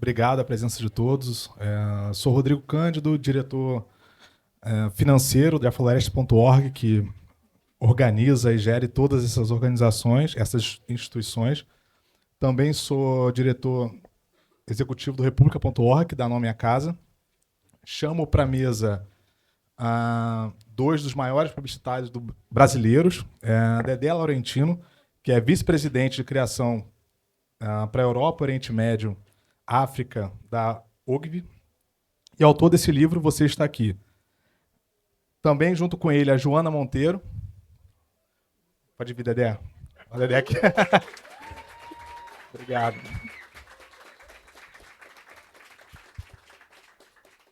Obrigado a presença de todos. Sou Rodrigo Cândido, diretor financeiro da Floresta.org, que organiza e gere todas essas organizações, essas instituições. Também sou diretor executivo do República.org, que dá nome à casa. Chamo para a mesa dois dos maiores publicitários brasileiros, Dedé Laurentino, que é vice-presidente de criação para a Europa, Oriente Médio, África, da OGV, e autor desse livro, Você Está Aqui. Também, junto com ele, a Joana Monteiro. Pode vir, Dedé. Olha, Dedé aqui. Obrigado.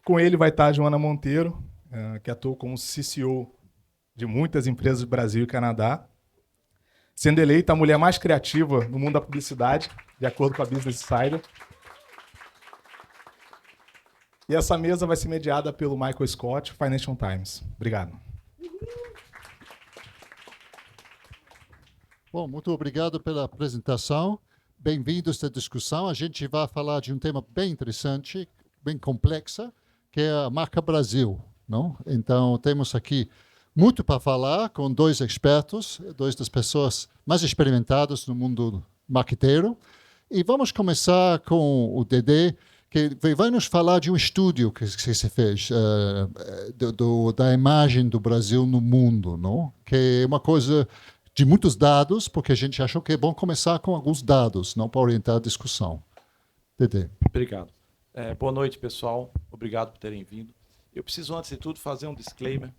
Com ele vai estar a Joana Monteiro, que atua como CCO de muitas empresas do Brasil e Canadá, sendo eleita a mulher mais criativa no mundo da publicidade, de acordo com a Business Insider. E essa mesa vai ser mediada pelo Michael Scott, Financial Times. Obrigado. Bom, muito obrigado pela apresentação. Bem-vindos à discussão. A gente vai falar de um tema bem interessante, bem complexo, que é a marca Brasil, não? Então, temos aqui muito para falar com dois expertos, dois das pessoas mais experimentadas no mundo marqueteiro. E vamos começar com o Dedé, que vai nos falar de um estudo que se fez da imagem do Brasil no mundo, não? Que é uma coisa de muitos dados, porque a gente achou que é bom começar com alguns dados, não para orientar a discussão. Dedé. Obrigado. Boa noite, pessoal. Obrigado por terem vindo. Eu preciso, antes de tudo, fazer um disclaimer.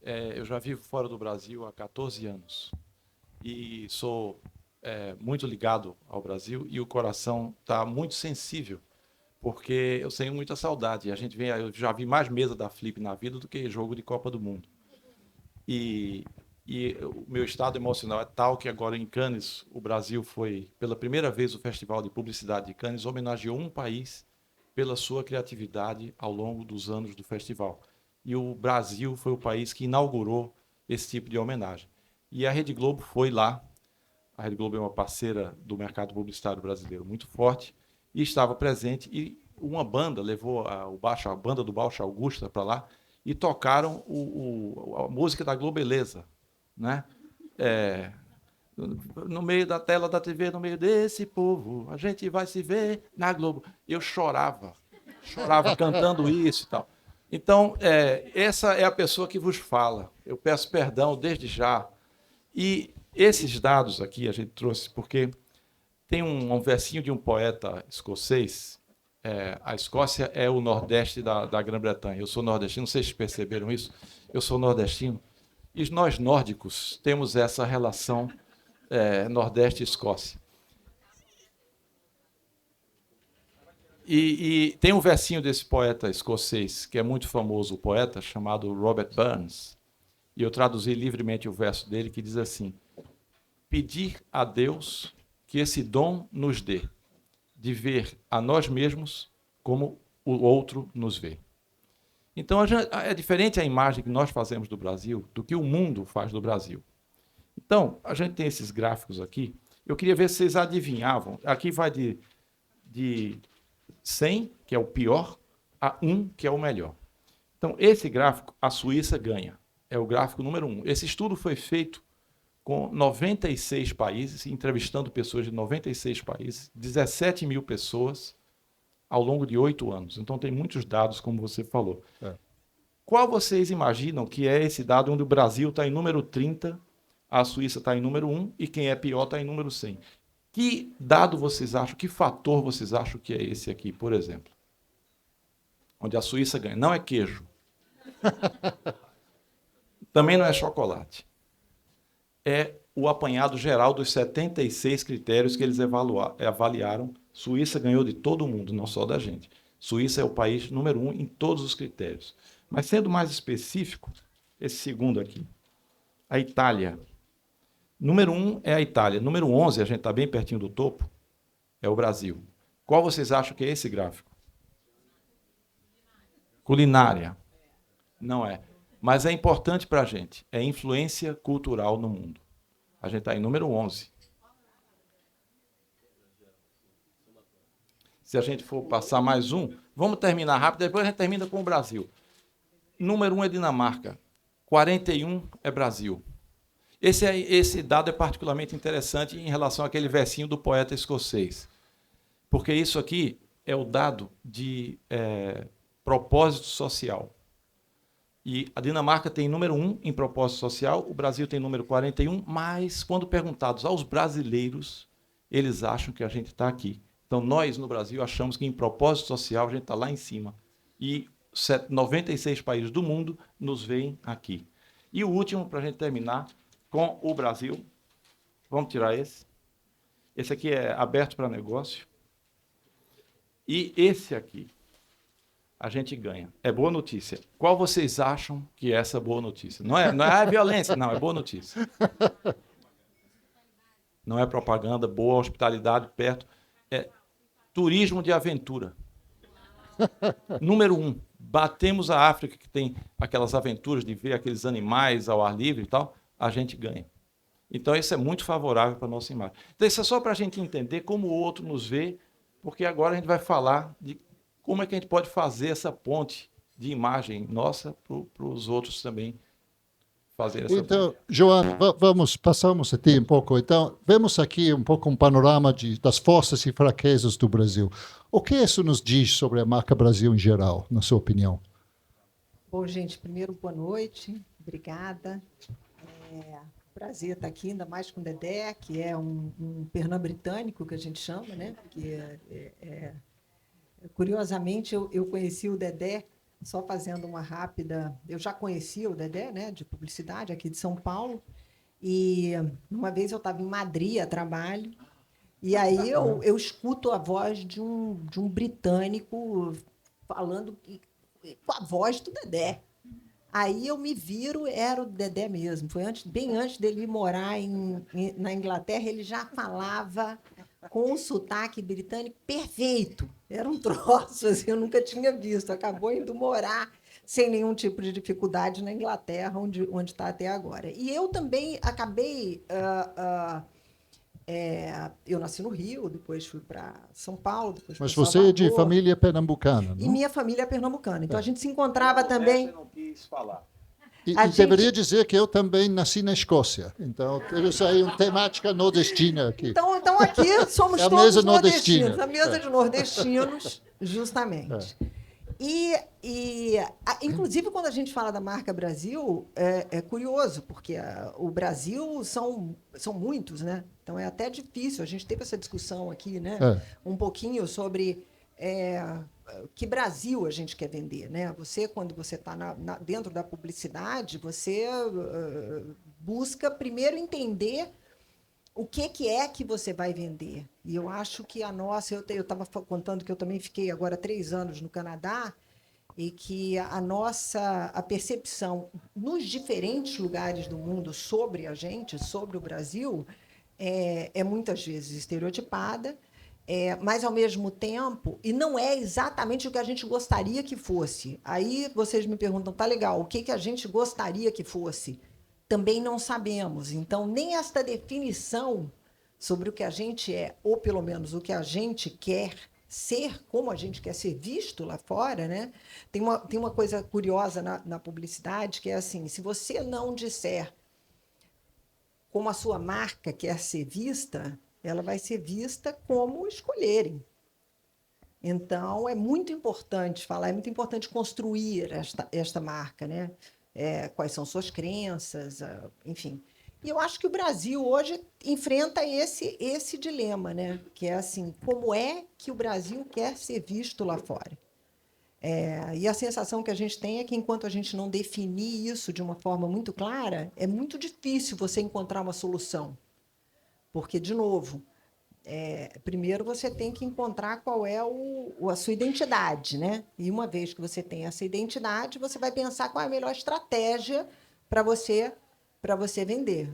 Eu já vivo fora do Brasil há 14 anos e sou muito ligado ao Brasil e o coração está muito sensível, porque eu tenho muita saudade. Eu já vi mais mesa da Flip na vida do que jogo de Copa do Mundo. E o meu estado emocional é tal que agora em Cannes, o Brasil foi, pela primeira vez, o Festival de Publicidade de Cannes homenageou um país pela sua criatividade ao longo dos anos do festival. E o Brasil foi o país que inaugurou esse tipo de homenagem. E a Rede Globo foi lá. A Rede Globo é uma parceira do mercado publicitário brasileiro muito forte e estava presente. E uma banda levou a banda do Baixo Augusta para lá e tocaram a música da Globeleza, né? No meio da tela da TV, no meio desse povo, a gente vai se ver na Globo. Eu chorava cantando isso e tal. Então, essa é a pessoa que vos fala. Eu peço perdão desde já. E esses dados aqui a gente trouxe porque tem um versinho de um poeta escocês. A Escócia é o nordeste da Grã-Bretanha. Eu sou nordestino, não sei se perceberam isso. Eu sou nordestino. E nós nórdicos temos essa relação Nordeste e Escócia. E tem um versinho desse poeta escocês, que é muito famoso, o poeta, chamado Robert Burns, e eu traduzi livremente o verso dele, que diz assim: pedir a Deus que esse dom nos dê, de ver a nós mesmos como o outro nos vê. Então, é diferente a imagem que nós fazemos do Brasil do que o mundo faz do Brasil. Então, a gente tem esses gráficos aqui. Eu queria ver se vocês adivinhavam. Aqui vai de 100, que é o pior, a 1, que é o melhor. Então, esse gráfico, a Suíça ganha. É o gráfico número 1. Esse estudo foi feito com 96 países, entrevistando pessoas de 96 países, 17 mil pessoas, ao longo de 8 anos. Então, tem muitos dados, como você falou. Qual vocês imaginam que é esse dado onde o Brasil está em número 30, a Suíça está em número 1 e quem é pior está em número 100? Que dado vocês acham, que fator vocês acham que é esse aqui, por exemplo? Onde a Suíça ganha. Não é queijo. Também não é chocolate. É o apanhado geral dos 76 critérios que eles avaliaram. Suíça ganhou de todo mundo, não só da gente. Suíça é o país número 1 em todos os critérios. Mas sendo mais específico, esse segundo aqui, a Itália. Número 1 é a Itália. Número 11, a gente está bem pertinho do topo, é o Brasil. Qual vocês acham que é esse gráfico? Culinária. Não é. Mas é importante para a gente. É influência cultural no mundo. A gente está em número 11. se a gente for passar mais um, vamos terminar rápido, depois a gente termina com o Brasil. Número 1 é Dinamarca, 41 é Brasil. Esse dado é particularmente interessante em relação àquele versinho do poeta escocês, porque isso aqui é o dado de propósito social. E a Dinamarca tem número 1 em propósito social, o Brasil tem número 41, mas quando perguntados aos brasileiros, eles acham que a gente está aqui. Então, nós, no Brasil, achamos que em propósito social a gente está lá em cima. E 96 países do mundo nos veem aqui. E o último, para a gente terminar, com o Brasil. Vamos tirar esse. Esse aqui é aberto para negócio. E esse aqui, a gente ganha. É boa notícia. Qual vocês acham que é essa boa notícia? Não é a violência, não, é boa notícia. Não é propaganda, boa hospitalidade perto. É turismo de aventura. Número 1, batemos a África, que tem aquelas aventuras de ver aqueles animais ao ar livre e tal, a gente ganha. Então, isso é muito favorável para a nossa imagem. Então, isso é só para a gente entender como o outro nos vê, porque agora a gente vai falar de como é que a gente pode fazer essa ponte de imagem nossa para os outros também fazer essa Então, ponte. João, passamos a ti um pouco. Então, vemos aqui um pouco um panorama das forças e fraquezas do Brasil. O que isso nos diz sobre a marca Brasil em geral, na sua opinião? Bom, gente, primeiro, boa noite. Obrigada. Prazer estar aqui, ainda mais com o Dedé, que é um pernambucano que a gente chama, né? Que curiosamente, eu conheci o Dedé, só fazendo uma rápida... Eu já conhecia o Dedé, né, de publicidade, aqui de São Paulo, e uma vez eu estava em Madrid a trabalho, e aí eu escuto a voz de um britânico falando com a voz do Dedé. Aí eu me viro, era o Dedé mesmo. Foi bem antes dele ir morar na Inglaterra, ele já falava com um sotaque britânico perfeito. Era um troço, assim, eu nunca tinha visto. Acabou indo morar sem nenhum tipo de dificuldade na Inglaterra, onde está até agora. E eu também acabei... eu nasci no Rio, depois fui para São Paulo, depois Mas para você é de Salvador. família pernambucana, E não? minha família é pernambucana. Então, a gente se encontrava também... Essa eu não quis falar. E A gente- deveria dizer que eu também nasci na Escócia. Então, temos aí uma temática nordestina aqui. Então aqui somos É a todos mesa nordestinos, nordestina. a mesa de nordestinos, justamente. Inclusive, quando a gente fala da marca Brasil, é curioso, porque o Brasil são muitos, né? Então é até difícil. A gente teve essa discussão aqui, né? Um pouquinho sobre que Brasil a gente quer vender, né? Você, quando você está dentro da publicidade, você busca primeiro entender o que é que você vai vender. E eu acho que a nossa... Eu estava contando que eu também fiquei agora 3 anos no Canadá e que a percepção nos diferentes lugares do mundo sobre a gente, sobre o Brasil, é muitas vezes estereotipada, mas, ao mesmo tempo, e não é exatamente o que a gente gostaria que fosse. Aí vocês me perguntam, tá legal, o que a gente gostaria que fosse? Também não sabemos. Então, nem esta definição sobre o que a gente é, ou pelo menos o que a gente quer ser, como a gente quer ser visto lá fora, né? Tem uma coisa curiosa na publicidade, que é assim, se você não disser como a sua marca quer ser vista, ela vai ser vista como escolherem. Então, é muito importante falar, é muito importante construir esta marca, né? Quais são suas crenças, enfim. E eu acho que o Brasil hoje enfrenta esse dilema, né? Que é assim, como é que o Brasil quer ser visto lá fora? E a sensação que a gente tem é que, enquanto a gente não definir isso de uma forma muito clara, é muito difícil você encontrar uma solução. Porque, de novo, primeiro você tem que encontrar qual é a sua identidade, né? E uma vez que você tem essa identidade, você vai pensar qual é a melhor estratégia para você vender.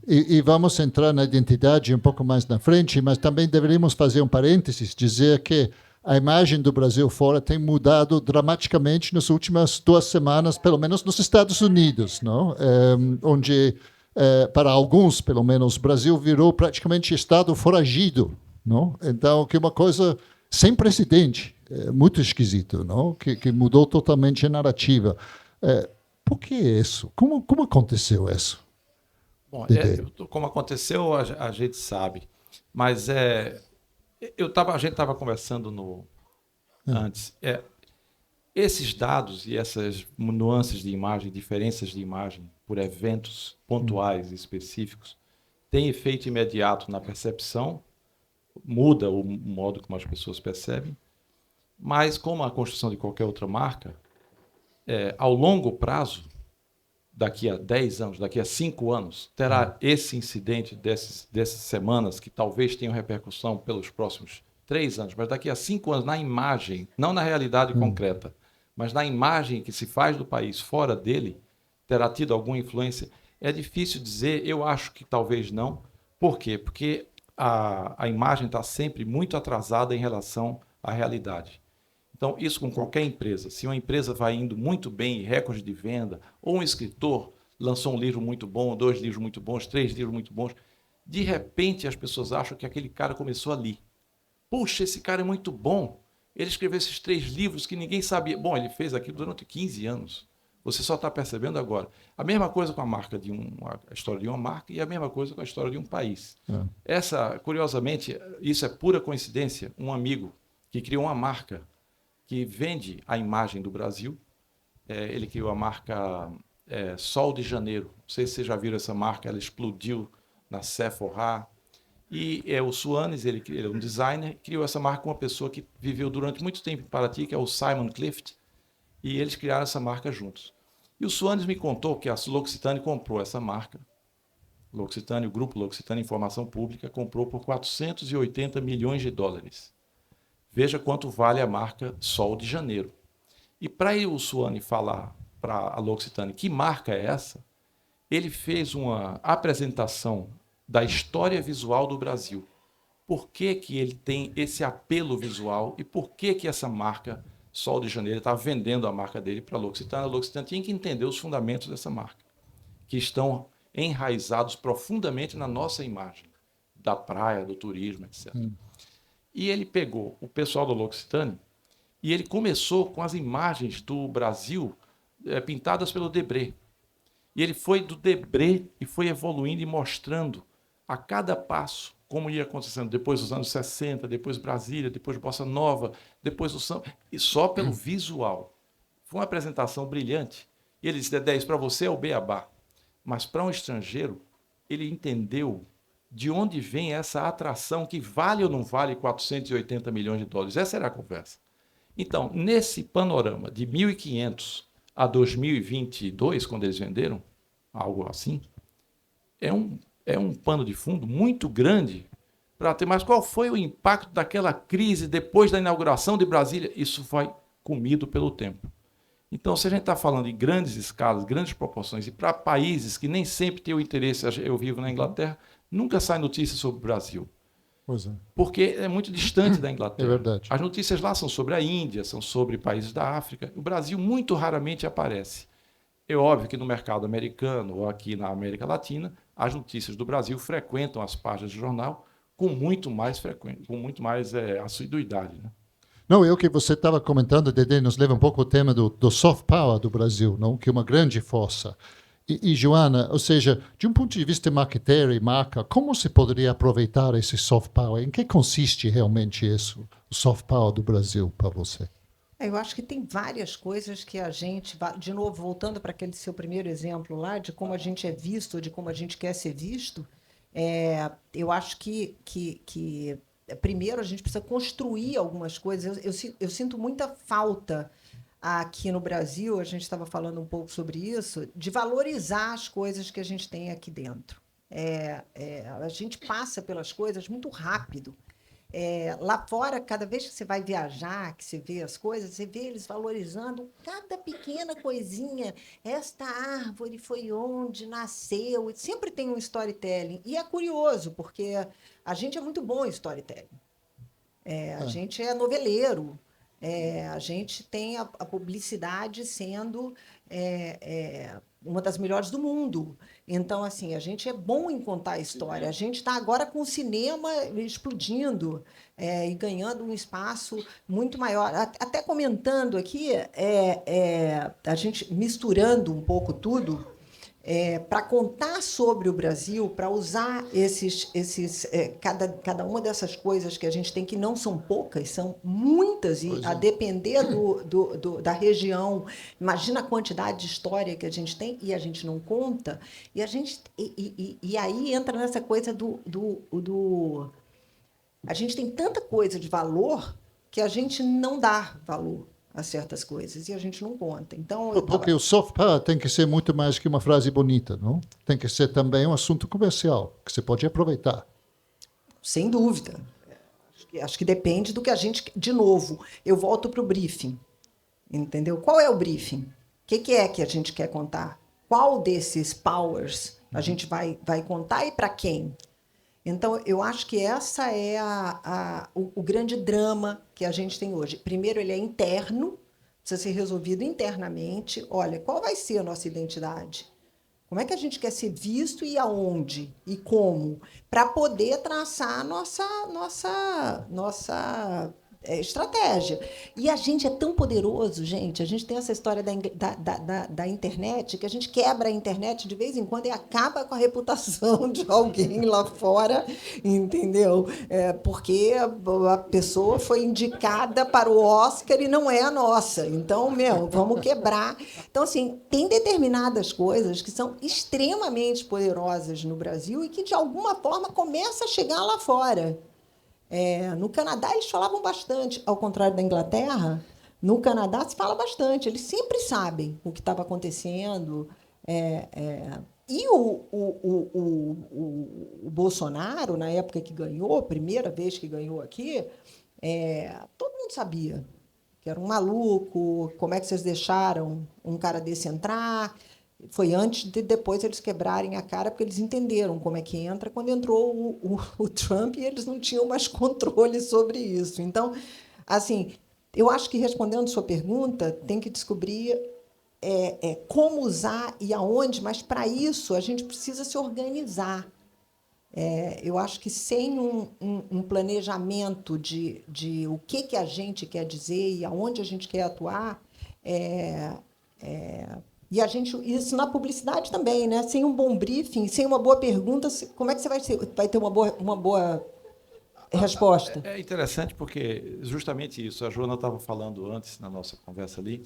E vamos entrar na identidade um pouco mais na frente, mas também deveríamos fazer um parênteses, dizer que a imagem do Brasil fora tem mudado dramaticamente nas últimas 2 semanas, pelo menos nos Estados Unidos, não? Onde, para alguns, pelo menos, o Brasil virou praticamente estado foragido, não? Então, que é uma coisa sem precedente, muito esquisito, não? Que mudou totalmente a narrativa. Por que isso? Como aconteceu isso? Bom, como aconteceu, a gente sabe. Mas a gente estava conversando antes. Esses dados e essas nuances de imagem, diferenças de imagem por eventos pontuais e específicos, têm efeito imediato na percepção, muda o modo como as pessoas percebem, mas como a construção de qualquer outra marca, ao longo prazo, daqui a 10 anos, daqui a 5 anos, terá esse incidente dessas semanas que talvez tenham repercussão pelos próximos 3 anos, mas daqui a 5 anos, na imagem, não na realidade concreta, mas na imagem que se faz do país fora dele, terá tido alguma influência? É difícil dizer, eu acho que talvez não. Por quê? Porque a imagem está sempre muito atrasada em relação à realidade. Então, isso com qualquer empresa. Se uma empresa vai indo muito bem, recorde de venda, ou um escritor lançou um livro muito bom, 2 livros muito bons, 3 livros muito bons, de repente as pessoas acham que aquele cara começou ali. Puxa, esse cara é muito bom. Ele escreveu esses 3 livros que ninguém sabia. Bom, ele fez aquilo durante 15 anos. Você só está percebendo agora. A mesma coisa com a história de uma marca e a mesma coisa com a história de um país. Curiosamente, isso é pura coincidência. Um amigo que criou uma marca que vende a imagem do Brasil. Ele criou a marca Sol de Janeiro. Não sei se vocês já viram essa marca, ela explodiu na Sephora. E o Suanes, ele é um designer, criou essa marca com uma pessoa que viveu durante muito tempo em Paraty, que é o Simon Clift, e eles criaram essa marca juntos. E o Suanes me contou que a L'Occitane comprou essa marca. L'Occitane, o grupo L'Occitane Informação Pública, comprou por 480 milhões de dólares. Veja quanto vale a marca Sol de Janeiro. E para o Suane falar para a L'Occitane que marca é essa, ele fez uma apresentação da história visual do Brasil. Por que que ele tem esse apelo visual e por que que essa marca Sol de Janeiro está vendendo a marca dele para a L'Occitane? A L'Occitane tinha que entender os fundamentos dessa marca, que estão enraizados profundamente na nossa imagem, da praia, do turismo, etc. E ele pegou o pessoal da L'Occitane e ele começou com as imagens do Brasil pintadas pelo Debré. E ele foi do Debré e foi evoluindo e mostrando a cada passo como ia acontecendo. Depois dos anos 60, depois Brasília, depois Bossa Nova, depois o samba. E só pelo visual. Foi uma apresentação brilhante. E ele disse, Dedé, isso para você é o beabá. Mas para um estrangeiro, ele entendeu de onde vem essa atração que vale ou não vale 480 milhões de dólares. Essa era a conversa. Então, nesse panorama de 1.500 a 2022, quando eles venderam, algo assim, é um pano de fundo muito grande para ter. Mas qual foi o impacto daquela crise depois da inauguração de Brasília? Isso foi comido pelo tempo. Então, se a gente está falando em grandes escalas, grandes proporções, e para países que nem sempre têm o interesse, eu vivo na Inglaterra, nunca sai notícia sobre o Brasil. Pois é. Porque é muito distante da Inglaterra. É verdade. As notícias lá são sobre a Índia, são sobre países da África. O Brasil muito raramente aparece. É óbvio que no mercado americano ou aqui na América Latina, as notícias do Brasil frequentam as páginas do jornal com muito mais frequência, com muito mais assiduidade, né? Não, é o que você estava comentando, Dedé, nos leva um pouco ao tema do soft power do Brasil, não? Que é uma grande força. E, Joana, ou seja, de um ponto de vista marketeiro e marca, como se poderia aproveitar esse soft power? Em que consiste realmente isso, o soft power do Brasil para você? Eu acho que tem várias coisas que a gente, de novo, voltando para aquele seu primeiro exemplo lá, de como a gente é visto, de como a gente quer ser visto, eu acho que primeiro a gente precisa construir algumas coisas. Eu sinto muita falta aqui no Brasil, a gente estava falando um pouco sobre isso, de valorizar as coisas que a gente tem aqui dentro. A gente passa pelas coisas muito rápido. Lá fora, cada vez que você vai viajar, que você vê as coisas, você vê eles valorizando cada pequena coisinha. Esta árvore foi onde nasceu. Sempre tem um storytelling. E é curioso, porque a gente é muito bom em storytelling. A gente é noveleiro. A gente tem a publicidade sendo uma das melhores do mundo. Então, assim, a gente é bom em contar a história. A gente está agora com o cinema explodindo e ganhando um espaço muito maior. Até comentando aqui, a gente misturando um pouco tudo, para contar sobre o Brasil, para usar cada uma dessas coisas que a gente tem, que não são poucas, são muitas, e a depender da região. Imagina a quantidade de história que a gente tem e a gente não conta. E aí entra nessa coisa a gente tem tanta coisa de valor que a gente não dá valor a certas coisas e a gente não conta. Então, porque o soft power tem que ser muito mais que uma frase bonita, não? Tem que ser também um assunto comercial que você pode aproveitar. Sem dúvida. Acho que depende do que a gente... De novo, eu volto para o briefing. Entendeu? Qual é o briefing? O que é que a gente quer contar? Qual desses powers a gente vai contar e para quem? Então, eu acho que essa é o grande drama que a gente tem hoje. Primeiro, ele é interno, precisa ser resolvido internamente. Olha, qual vai ser a nossa identidade? Como é que a gente quer ser visto e aonde? E como? Para poder traçar a nossa estratégia. E a gente é tão poderoso, gente. A gente tem essa história da internet, que a gente quebra a internet de vez em quando e acaba com a reputação de alguém lá fora, entendeu? Porque a pessoa foi indicada para o Oscar e não é a nossa. Então, vamos quebrar. Então, assim, tem determinadas coisas que são extremamente poderosas no Brasil e que, de alguma forma, começam a chegar lá fora. No Canadá, eles falavam bastante, ao contrário da Inglaterra. No Canadá, se fala bastante. Eles sempre sabem o que estava acontecendo. E o Bolsonaro, na época que ganhou, a primeira vez que ganhou aqui, todo mundo sabia que era um maluco, como é que vocês deixaram um cara desse entrar. Foi antes de depois eles quebrarem a cara, porque eles entenderam como é que entra quando entrou o Trump e eles não tinham mais controle sobre isso. Então, assim, eu acho que, respondendo sua pergunta, tem que descobrir como usar e aonde, mas, para isso, a gente precisa se organizar. Eu acho que sem um planejamento de o que a gente quer dizer e aonde a gente quer atuar, e isso na publicidade também, né? Sem um bom briefing, sem uma boa pergunta, como é que você vai ter uma boa resposta? É interessante porque justamente isso, a Joana estava falando antes na nossa conversa ali,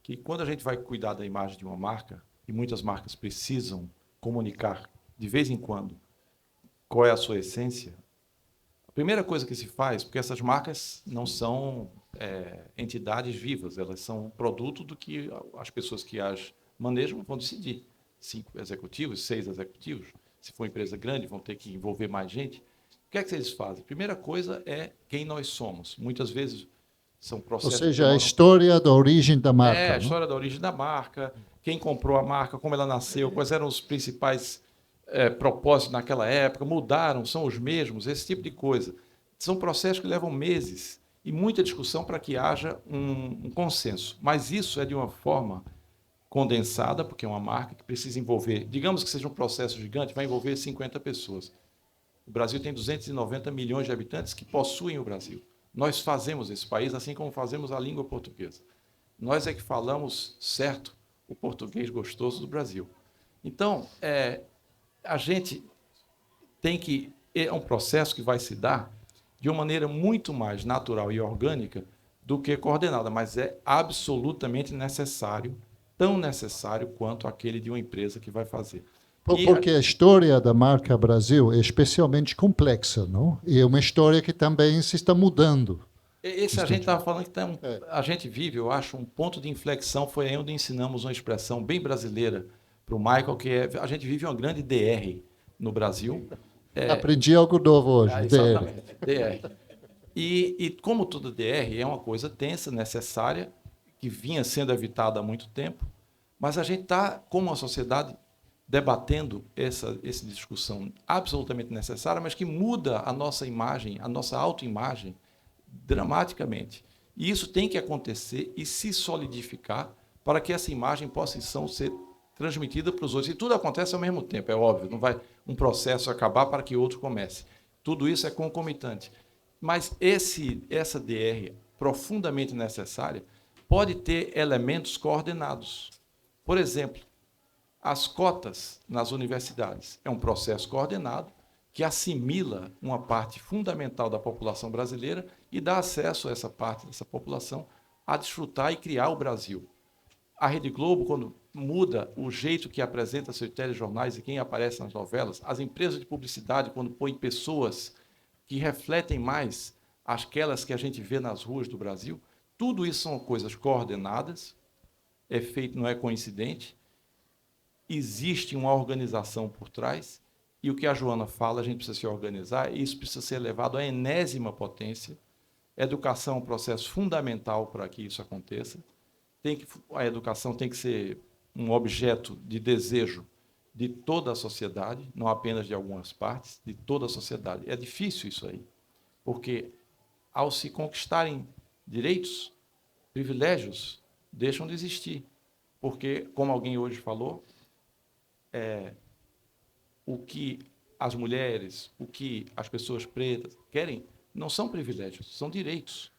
que quando a gente vai cuidar da imagem de uma marca, e muitas marcas precisam comunicar de vez em quando qual é a sua essência, a primeira coisa que se faz, porque essas marcas não são entidades vivas, elas são produto do que as pessoas que as manejam vão decidir. 5 executivos, 6 executivos. Se for uma empresa grande, vão ter que envolver mais gente. O que é que eles fazem? A primeira coisa é quem nós somos. Muitas vezes são processos... Ou seja, a história da origem da marca. A história da origem da marca, quem comprou a marca, como ela nasceu, quais eram os principais propósitos naquela época, mudaram, são os mesmos, esse tipo de coisa. São processos que levam meses e muita discussão para que haja um consenso. Mas isso é de uma forma condensada, porque é uma marca que precisa envolver, digamos que seja um processo gigante, vai envolver 50 pessoas. O Brasil tem 290 milhões de habitantes que possuem o Brasil. Nós fazemos esse país assim como fazemos a língua portuguesa. Nós é que falamos certo o português gostoso do Brasil. Então, a gente tem que... É um processo que vai se dar de uma maneira muito mais natural e orgânica do que coordenada, mas é absolutamente necessário, tão necessário quanto aquele de uma empresa que vai fazer. Porque a história da marca Brasil é especialmente complexa, não? E é uma história que também se está mudando. Esse a gente estava falando que a gente vive, eu acho, um ponto de inflexão, foi aí onde ensinamos uma expressão bem brasileira para o Michael, que a gente vive uma grande DR no Brasil. Aprendi algo novo hoje, exatamente, DR. E como tudo DR, é uma coisa tensa, necessária, que vinha sendo evitada há muito tempo, mas a gente está, como uma sociedade, debatendo essa discussão absolutamente necessária, mas que muda a nossa imagem, a nossa autoimagem, dramaticamente. E isso tem que acontecer e se solidificar para que essa imagem possa, então, ser transmitida para os outros. E tudo acontece ao mesmo tempo, é óbvio. Não vai um processo acabar para que outro comece. Tudo isso é concomitante. Mas essa DR profundamente necessária pode ter elementos coordenados. Por exemplo, as cotas nas universidades é um processo coordenado que assimila uma parte fundamental da população brasileira e dá acesso a essa parte dessa população a desfrutar e criar o Brasil. A Rede Globo, quando muda o jeito que apresenta seus telejornais e quem aparece nas novelas, as empresas de publicidade, quando põem pessoas que refletem mais aquelas que a gente vê nas ruas do Brasil, tudo isso são coisas coordenadas, é feito, não é coincidente, existe uma organização por trás, e o que a Joana fala, a gente precisa se organizar, e isso precisa ser levado à enésima potência. Educação é um processo fundamental para que isso aconteça. A educação tem que ser um objeto de desejo de toda a sociedade, não apenas de algumas partes, de toda a sociedade. É difícil isso aí, porque ao se conquistarem direitos, privilégios deixam de existir. Porque, como alguém hoje falou, o que as mulheres, o que as pessoas pretas querem não são privilégios, são direitos.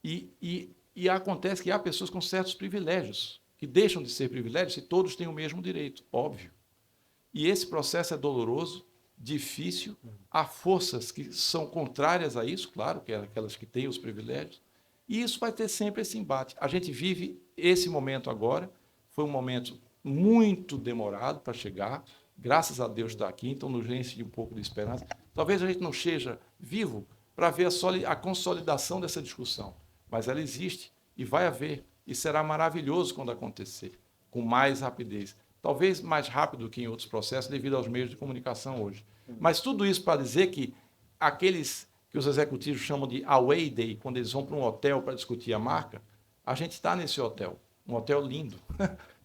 E acontece que há pessoas com certos privilégios, que deixam de ser privilégios se todos têm o mesmo direito, óbvio. E esse processo é doloroso, difícil, há forças que são contrárias a isso, claro, que é aquelas que têm os privilégios, e isso vai ter sempre esse embate. A gente vive esse momento agora, foi um momento muito demorado para chegar, graças a Deus está aqui, então nos enche de um pouco de esperança. Talvez a gente não esteja vivo para ver a consolidação dessa discussão, mas ela existe e vai haver, e será maravilhoso quando acontecer, com mais rapidez. Talvez mais rápido que em outros processos, devido aos meios de comunicação hoje. Mas tudo isso para dizer que aqueles que os executivos chamam de away day, quando eles vão para um hotel para discutir a marca, a gente está nesse hotel, um hotel lindo,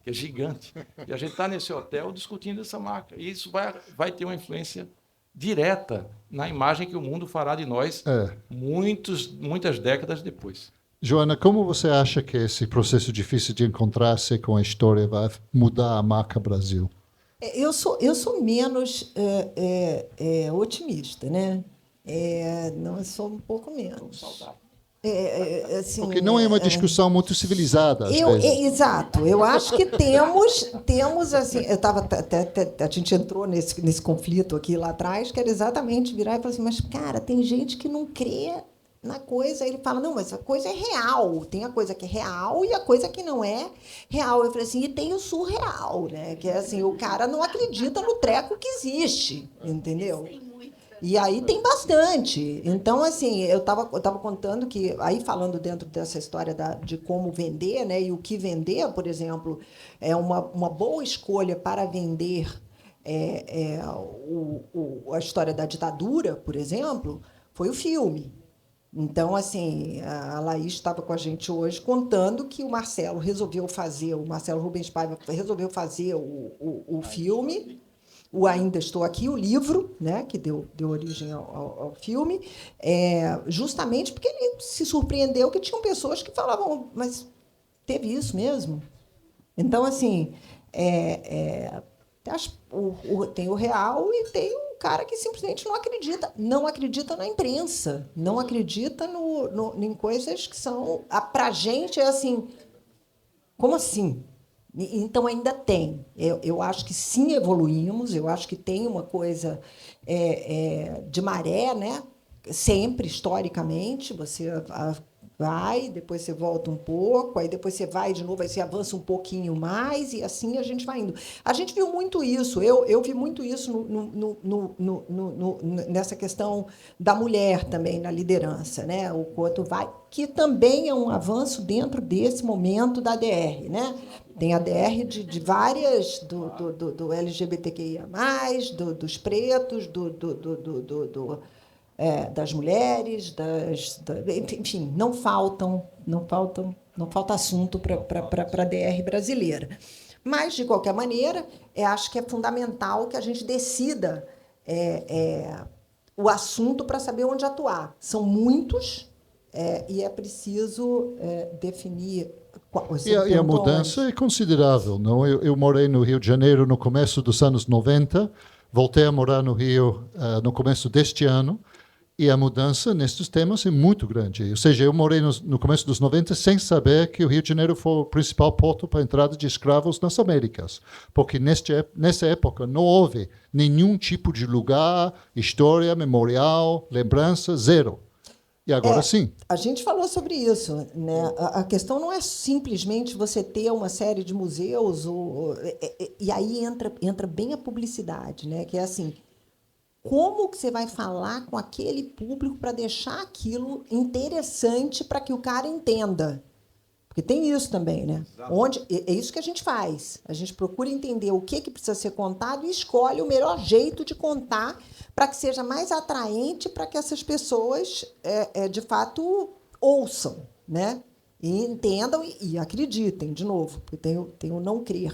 que é gigante, e a gente está nesse hotel discutindo essa marca. E isso vai ter uma influência direta na imagem que o mundo fará de nós muitas décadas depois. Joana, como você acha que esse processo difícil de encontrar-se com a história vai mudar a marca Brasil? Eu sou menos otimista, né? Não, eu sou um pouco menos. Assim, porque não é uma discussão muito civilizada. Exato. Eu acho que temos assim. A gente entrou nesse conflito aqui lá atrás, que era exatamente virar e falar assim, mas, cara, tem gente que não crê na coisa. Ele fala, não, mas a coisa é real. Tem a coisa que é real e a coisa que não é real. Eu falei assim, e tem o surreal, né? Que é assim, o cara não acredita no treco que existe, entendeu? E aí tem bastante. Então, assim, eu estava contando que, aí falando dentro dessa história de como vender, né, e o que vender, por exemplo, é uma boa escolha para vender a história da ditadura, por exemplo, foi o filme. Então, assim, a Laís estava com a gente hoje contando que o Marcelo Rubens Paiva resolveu fazer o filme, o Ainda Estou Aqui, o livro, né, que deu origem ao filme, justamente porque ele se surpreendeu que tinham pessoas que falavam, mas teve isso mesmo? Então, assim, tem o real e tem um cara que simplesmente não acredita na imprensa, não acredita em coisas que são... Para a gente é assim, como assim? Então, ainda tem. Eu acho que sim, evoluímos, eu acho que tem uma coisa de maré, né? Sempre, historicamente, você vai, depois você volta um pouco, aí depois você vai de novo, aí você avança um pouquinho mais, e assim a gente vai indo. A gente viu muito isso, eu vi muito isso nessa questão da mulher também, na liderança, né? O quanto vai, que também é um avanço dentro desse momento da DR, né? Tem a DR de várias, do LGBTQIA+, dos pretos, das mulheres, enfim, não falta assunto para a DR brasileira. Mas, de qualquer maneira, acho que é fundamental que a gente decida o assunto para saber onde atuar. São muitos, e é preciso definir... E a mudança é considerável, não? Eu morei no Rio de Janeiro no começo dos anos 90, voltei a morar no Rio no começo deste ano, e a mudança nestes temas é muito grande. Ou seja, eu morei no começo dos 90 sem saber que o Rio de Janeiro foi o principal porto para a entrada de escravos nas Américas. Porque nessa época não houve nenhum tipo de lugar, história, memorial, lembrança, zero. E agora sim. A gente falou sobre isso, né? A questão não é simplesmente você ter uma série de museus, e aí entra bem a publicidade, né? Que é assim... Como que você vai falar com aquele público para deixar aquilo interessante para que o cara entenda? Porque tem isso também, né? É isso que a gente faz. A gente procura entender o que precisa ser contado e escolhe o melhor jeito de contar para que seja mais atraente para que essas pessoas, de fato, ouçam, né? E entendam e acreditem, de novo, porque tem o não crer.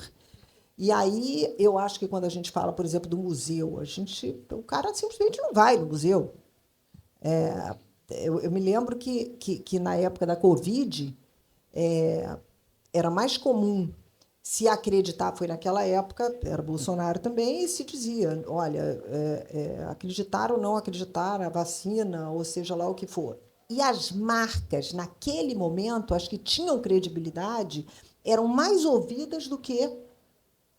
E aí, eu acho que quando a gente fala, por exemplo, do museu, o cara simplesmente não vai no museu. Eu me lembro que na época da Covid, era mais comum se acreditar, foi naquela época, era Bolsonaro também, e se dizia, olha, acreditar ou não acreditar na vacina, ou seja lá o que for. E as marcas, naquele momento, as que tinham credibilidade, eram mais ouvidas do que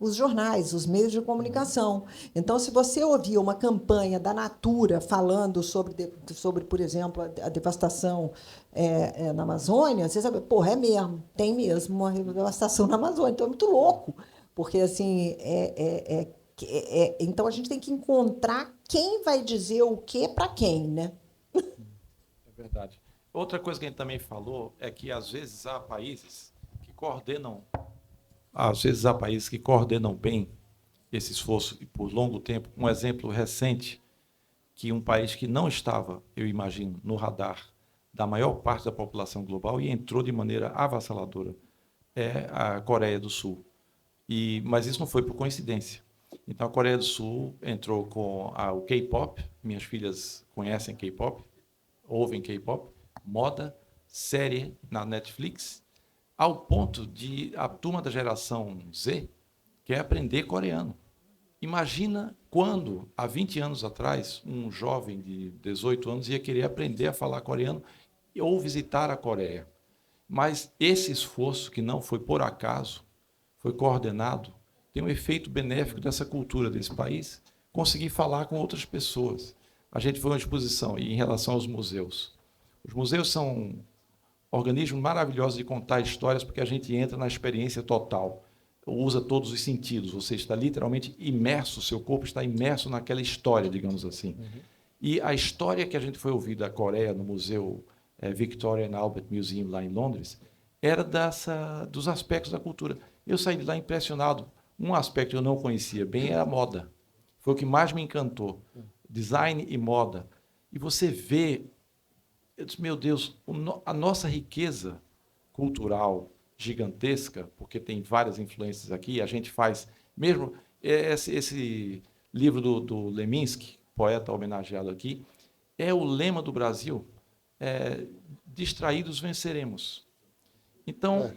os jornais, os meios de comunicação. Então, se você ouvia uma campanha da Natura falando sobre por exemplo, a devastação na Amazônia, você sabe, porra, é mesmo, tem mesmo uma devastação na Amazônia. Então, é muito louco, porque, assim, então, a gente tem que encontrar quem vai dizer o quê para quem, né? É verdade. Outra coisa que a gente também falou é que, às vezes, há países que coordenam bem esse esforço e por longo tempo. Um exemplo recente, que um país que não estava, eu imagino, no radar da maior parte da população global e entrou de maneira avassaladora, é a Coreia do Sul. Mas isso não foi por coincidência. Então, a Coreia do Sul entrou com o K-pop, minhas filhas conhecem K-pop, ouvem K-pop, moda, série na Netflix, ao ponto de a turma da geração Z quer aprender coreano. Imagina quando, há 20 anos atrás, um jovem de 18 anos ia querer aprender a falar coreano ou visitar a Coreia. Mas esse esforço, que não foi por acaso, foi coordenado, tem um efeito benéfico dessa cultura desse país, conseguir falar com outras pessoas. A gente foi uma exposição, e em relação aos museus. Os museus são organismos maravilhosos de contar histórias, porque a gente entra na experiência total, usa todos os sentidos, você está literalmente imerso, seu corpo está imerso naquela história, digamos assim. Uhum. E a história que a gente foi ouvir da Coreia no Museu Victoria and Albert Museum, lá em Londres, era dos aspectos da cultura. Eu saí de lá impressionado. Um aspecto que eu não conhecia bem era a moda. Foi o que mais me encantou. Design e moda. E você vê, eu disse, meu Deus, a nossa riqueza cultural gigantesca, porque tem várias influências aqui, a gente faz, mesmo esse livro do Leminski, poeta homenageado aqui, é o lema do Brasil, distraídos venceremos. Então,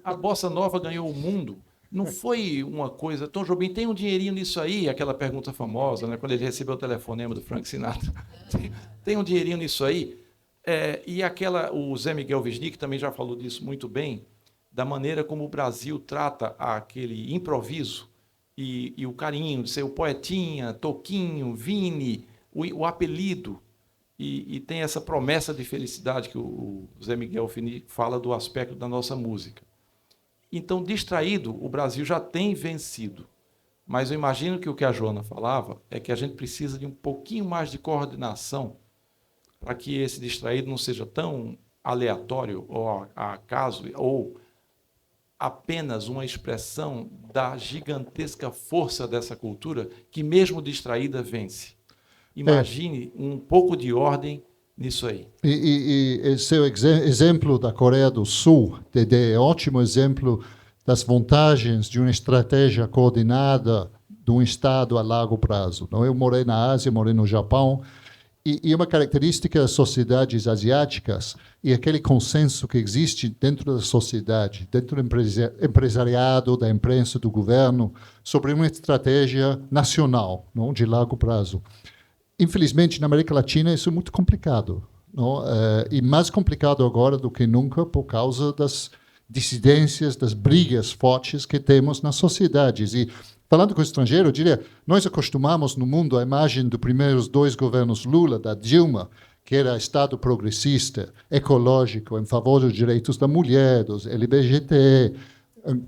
a Bossa Nova ganhou o mundo, não foi uma coisa... Tom Jobim, tem um dinheirinho nisso aí? Aquela pergunta famosa, né, quando ele recebeu o telefonema do Frank Sinatra. Tem um dinheirinho nisso aí? O Zé Miguel Wisnik também já falou disso muito bem, da maneira como o Brasil trata aquele improviso e o carinho de ser o poetinha, Toquinho, Vini, o apelido, e tem essa promessa de felicidade que o Zé Miguel Wisnik fala do aspecto da nossa música. Então, distraído, o Brasil já tem vencido. Mas eu imagino que o que a Joana falava é que a gente precisa de um pouquinho mais de coordenação para que esse distraído não seja tão aleatório ou a acaso, ou apenas uma expressão da gigantesca força dessa cultura que, mesmo distraída, vence. Imagine um pouco de ordem nisso aí. E seu exemplo da Coreia do Sul é um ótimo exemplo das vantagens de uma estratégia coordenada de um Estado a longo prazo. Eu morei na Ásia, morei no Japão, E uma característica das sociedades asiáticas é aquele consenso que existe dentro da sociedade, dentro do empresariado, da imprensa, do governo, sobre uma estratégia nacional, não, de longo prazo. Infelizmente, na América Latina, isso é muito complicado. Não? E mais complicado agora do que nunca por causa das dissidências, das brigas fortes que temos nas sociedades. E, falando com o estrangeiro, eu diria, nós acostumamos no mundo a imagem dos primeiros 2 governos Lula, da Dilma, que era Estado progressista, ecológico, em favor dos direitos da mulher, dos LGBT,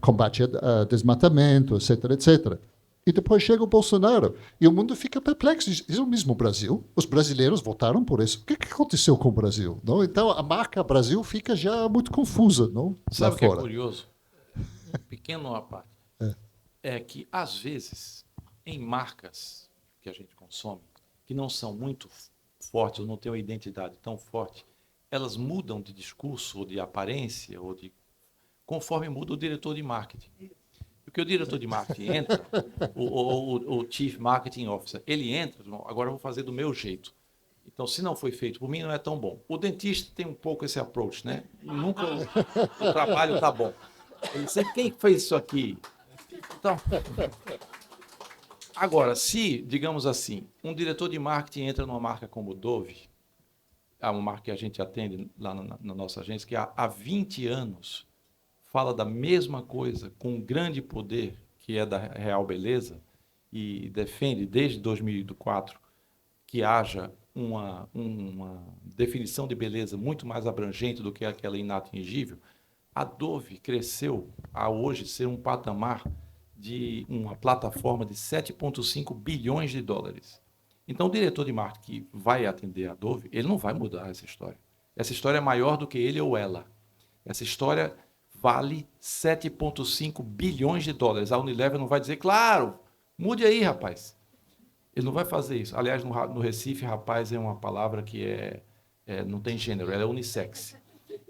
combate a desmatamento, etc., etc. E depois chega o Bolsonaro e o mundo fica perplexo. Isso é o mesmo Brasil? Os brasileiros votaram por isso. O que aconteceu com o Brasil? Não? Então, a marca Brasil fica já muito confusa. Não? Sabe o que é curioso? Um pequeno à parte. É que, às vezes, em marcas que a gente consome, que não são muito fortes, ou não têm uma identidade tão forte, elas mudam de discurso, ou de aparência, conforme muda o diretor de marketing. Porque o diretor de marketing entra, o Chief Marketing Officer, ele entra, agora eu vou fazer do meu jeito. Então, se não foi feito por mim, não é tão bom. O dentista tem um pouco esse approach, né? Nunca o trabalho está bom. Ele sempre, quem fez isso aqui? Então, agora, se, digamos assim, um diretor de marketing entra numa marca como Dove, é uma marca que a gente atende lá na nossa agência, que há 20 anos fala da mesma coisa, com um grande poder, que é da Real Beleza, e defende, desde 2004, que haja uma definição de beleza muito mais abrangente do que aquela inatingível. A Dove cresceu a hoje ser um patamar de uma plataforma de 7,5 bilhões de dólares. Então, o diretor de marketing que vai atender a Dove, ele não vai mudar essa história. Essa história é maior do que ele ou ela. Essa história vale 7,5 bilhões de dólares. A Unilever não vai dizer, claro, mude aí, rapaz. Ele não vai fazer isso. Aliás, no Recife, rapaz é uma palavra que não tem gênero, ela é unissex.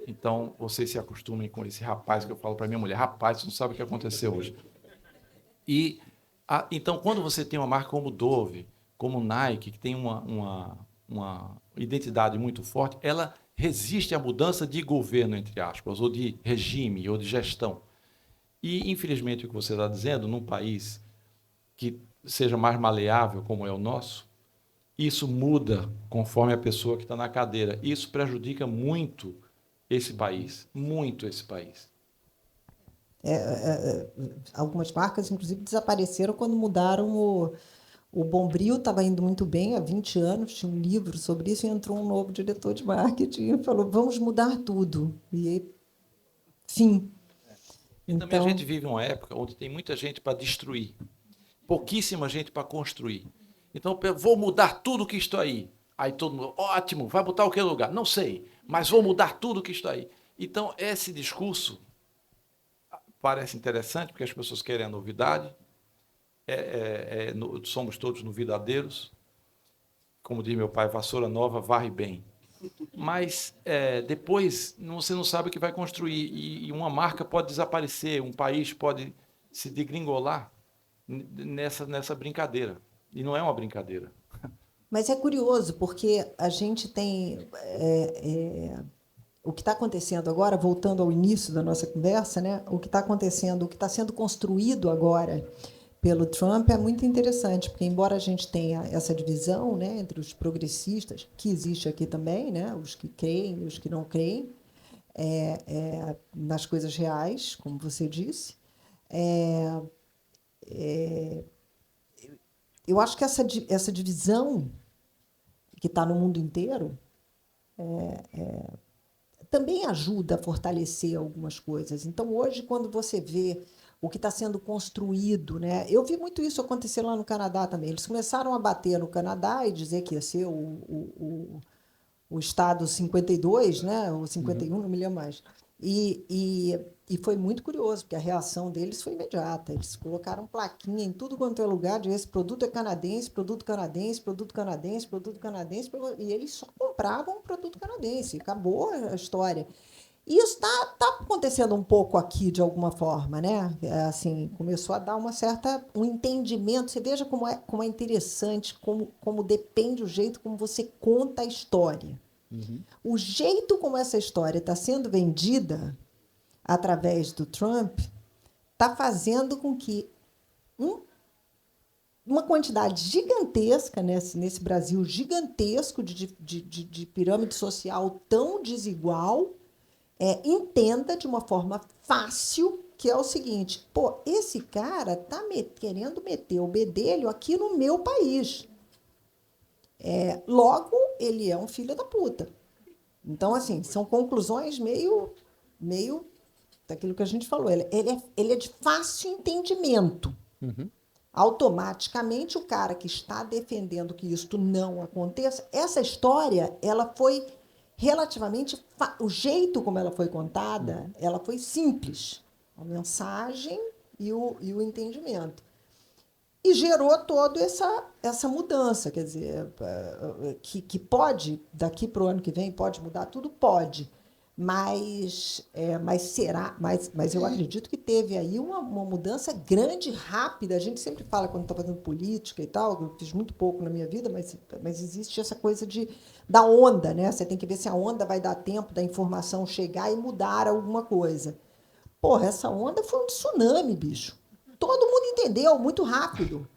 Então, vocês se acostumem com esse rapaz que eu falo para minha mulher. Rapaz, você não sabe o que aconteceu hoje. Então, quando você tem uma marca como Dove, como Nike, que tem uma identidade muito forte, ela resiste à mudança de governo, entre aspas, ou de regime, ou de gestão. E, infelizmente, o que você está dizendo, num país que seja mais maleável, como é o nosso, isso muda conforme a pessoa que está na cadeira. Isso prejudica muito esse país, muito esse país. Algumas marcas, inclusive, desapareceram quando mudaram o Bombril. Estava indo muito bem há 20 anos, tinha um livro sobre isso, e entrou um novo diretor de marketing e falou, vamos mudar tudo. E, fim. E também a gente vive uma época onde tem muita gente para destruir, pouquíssima gente para construir. Então, vou mudar tudo que está aí. Aí todo mundo, ótimo, vai botar o que lugar? Não sei, mas vou mudar tudo que está aí. Então, esse discurso parece interessante, porque as pessoas querem a novidade, somos todos novidadeiros, como diz meu pai, vassoura nova varre bem. Mas depois você não sabe o que vai construir, e uma marca pode desaparecer, um país pode se degringolar nessa brincadeira, e não é uma brincadeira. Mas é curioso, porque a gente tem... o que está acontecendo agora, voltando ao início da nossa conversa, né? O que está acontecendo, o que está sendo construído agora pelo Trump é muito interessante, porque, embora a gente tenha essa divisão, né, entre os progressistas, que existe aqui também, né, os que creem e os que não creem, nas coisas reais, como você disse, eu acho que essa divisão que está no mundo inteiro também ajuda a fortalecer algumas coisas. Então, hoje, quando você vê o que está sendo construído, né? Eu vi muito isso acontecer lá no Canadá também. Eles começaram a bater no Canadá e dizer que ia ser o Estado 52, né? Ou 51, não me lembro mais. E foi muito curioso, porque a reação deles foi imediata. Eles colocaram plaquinha em tudo quanto é lugar de esse produto é canadense, produto canadense, produto canadense, produto canadense, e eles só compravam produto canadense. Acabou a história. E isso tá acontecendo um pouco aqui, de alguma forma, né? Assim, começou a dar um entendimento. Você veja como é interessante, como depende o jeito como você conta a história. O jeito como essa história está sendo vendida através do Trump está fazendo com que uma quantidade gigantesca, nesse Brasil gigantesco de pirâmide social tão desigual, entenda de uma forma fácil que é o seguinte: pô, esse cara está querendo meter o bedelho aqui no meu país. Logo, ele é um filho da puta. Então, assim, são conclusões meio daquilo que a gente falou. Ele é de fácil entendimento. Automaticamente, o cara que está defendendo que isto não aconteça, essa história, ela foi relativamente... O jeito como ela foi contada, ela foi simples. A mensagem e o entendimento. E gerou toda essa mudança. Quer dizer, que pode, daqui para o ano que vem, pode mudar tudo? Pode. Mas eu acredito que teve aí uma mudança grande, rápida. A gente sempre fala, quando está fazendo política e tal, eu fiz muito pouco na minha vida, mas existe essa coisa da onda, né? Você tem que ver se a onda vai dar tempo da informação chegar e mudar alguma coisa. Porra, essa onda foi um tsunami, bicho. Todo mundo entendeu muito rápido.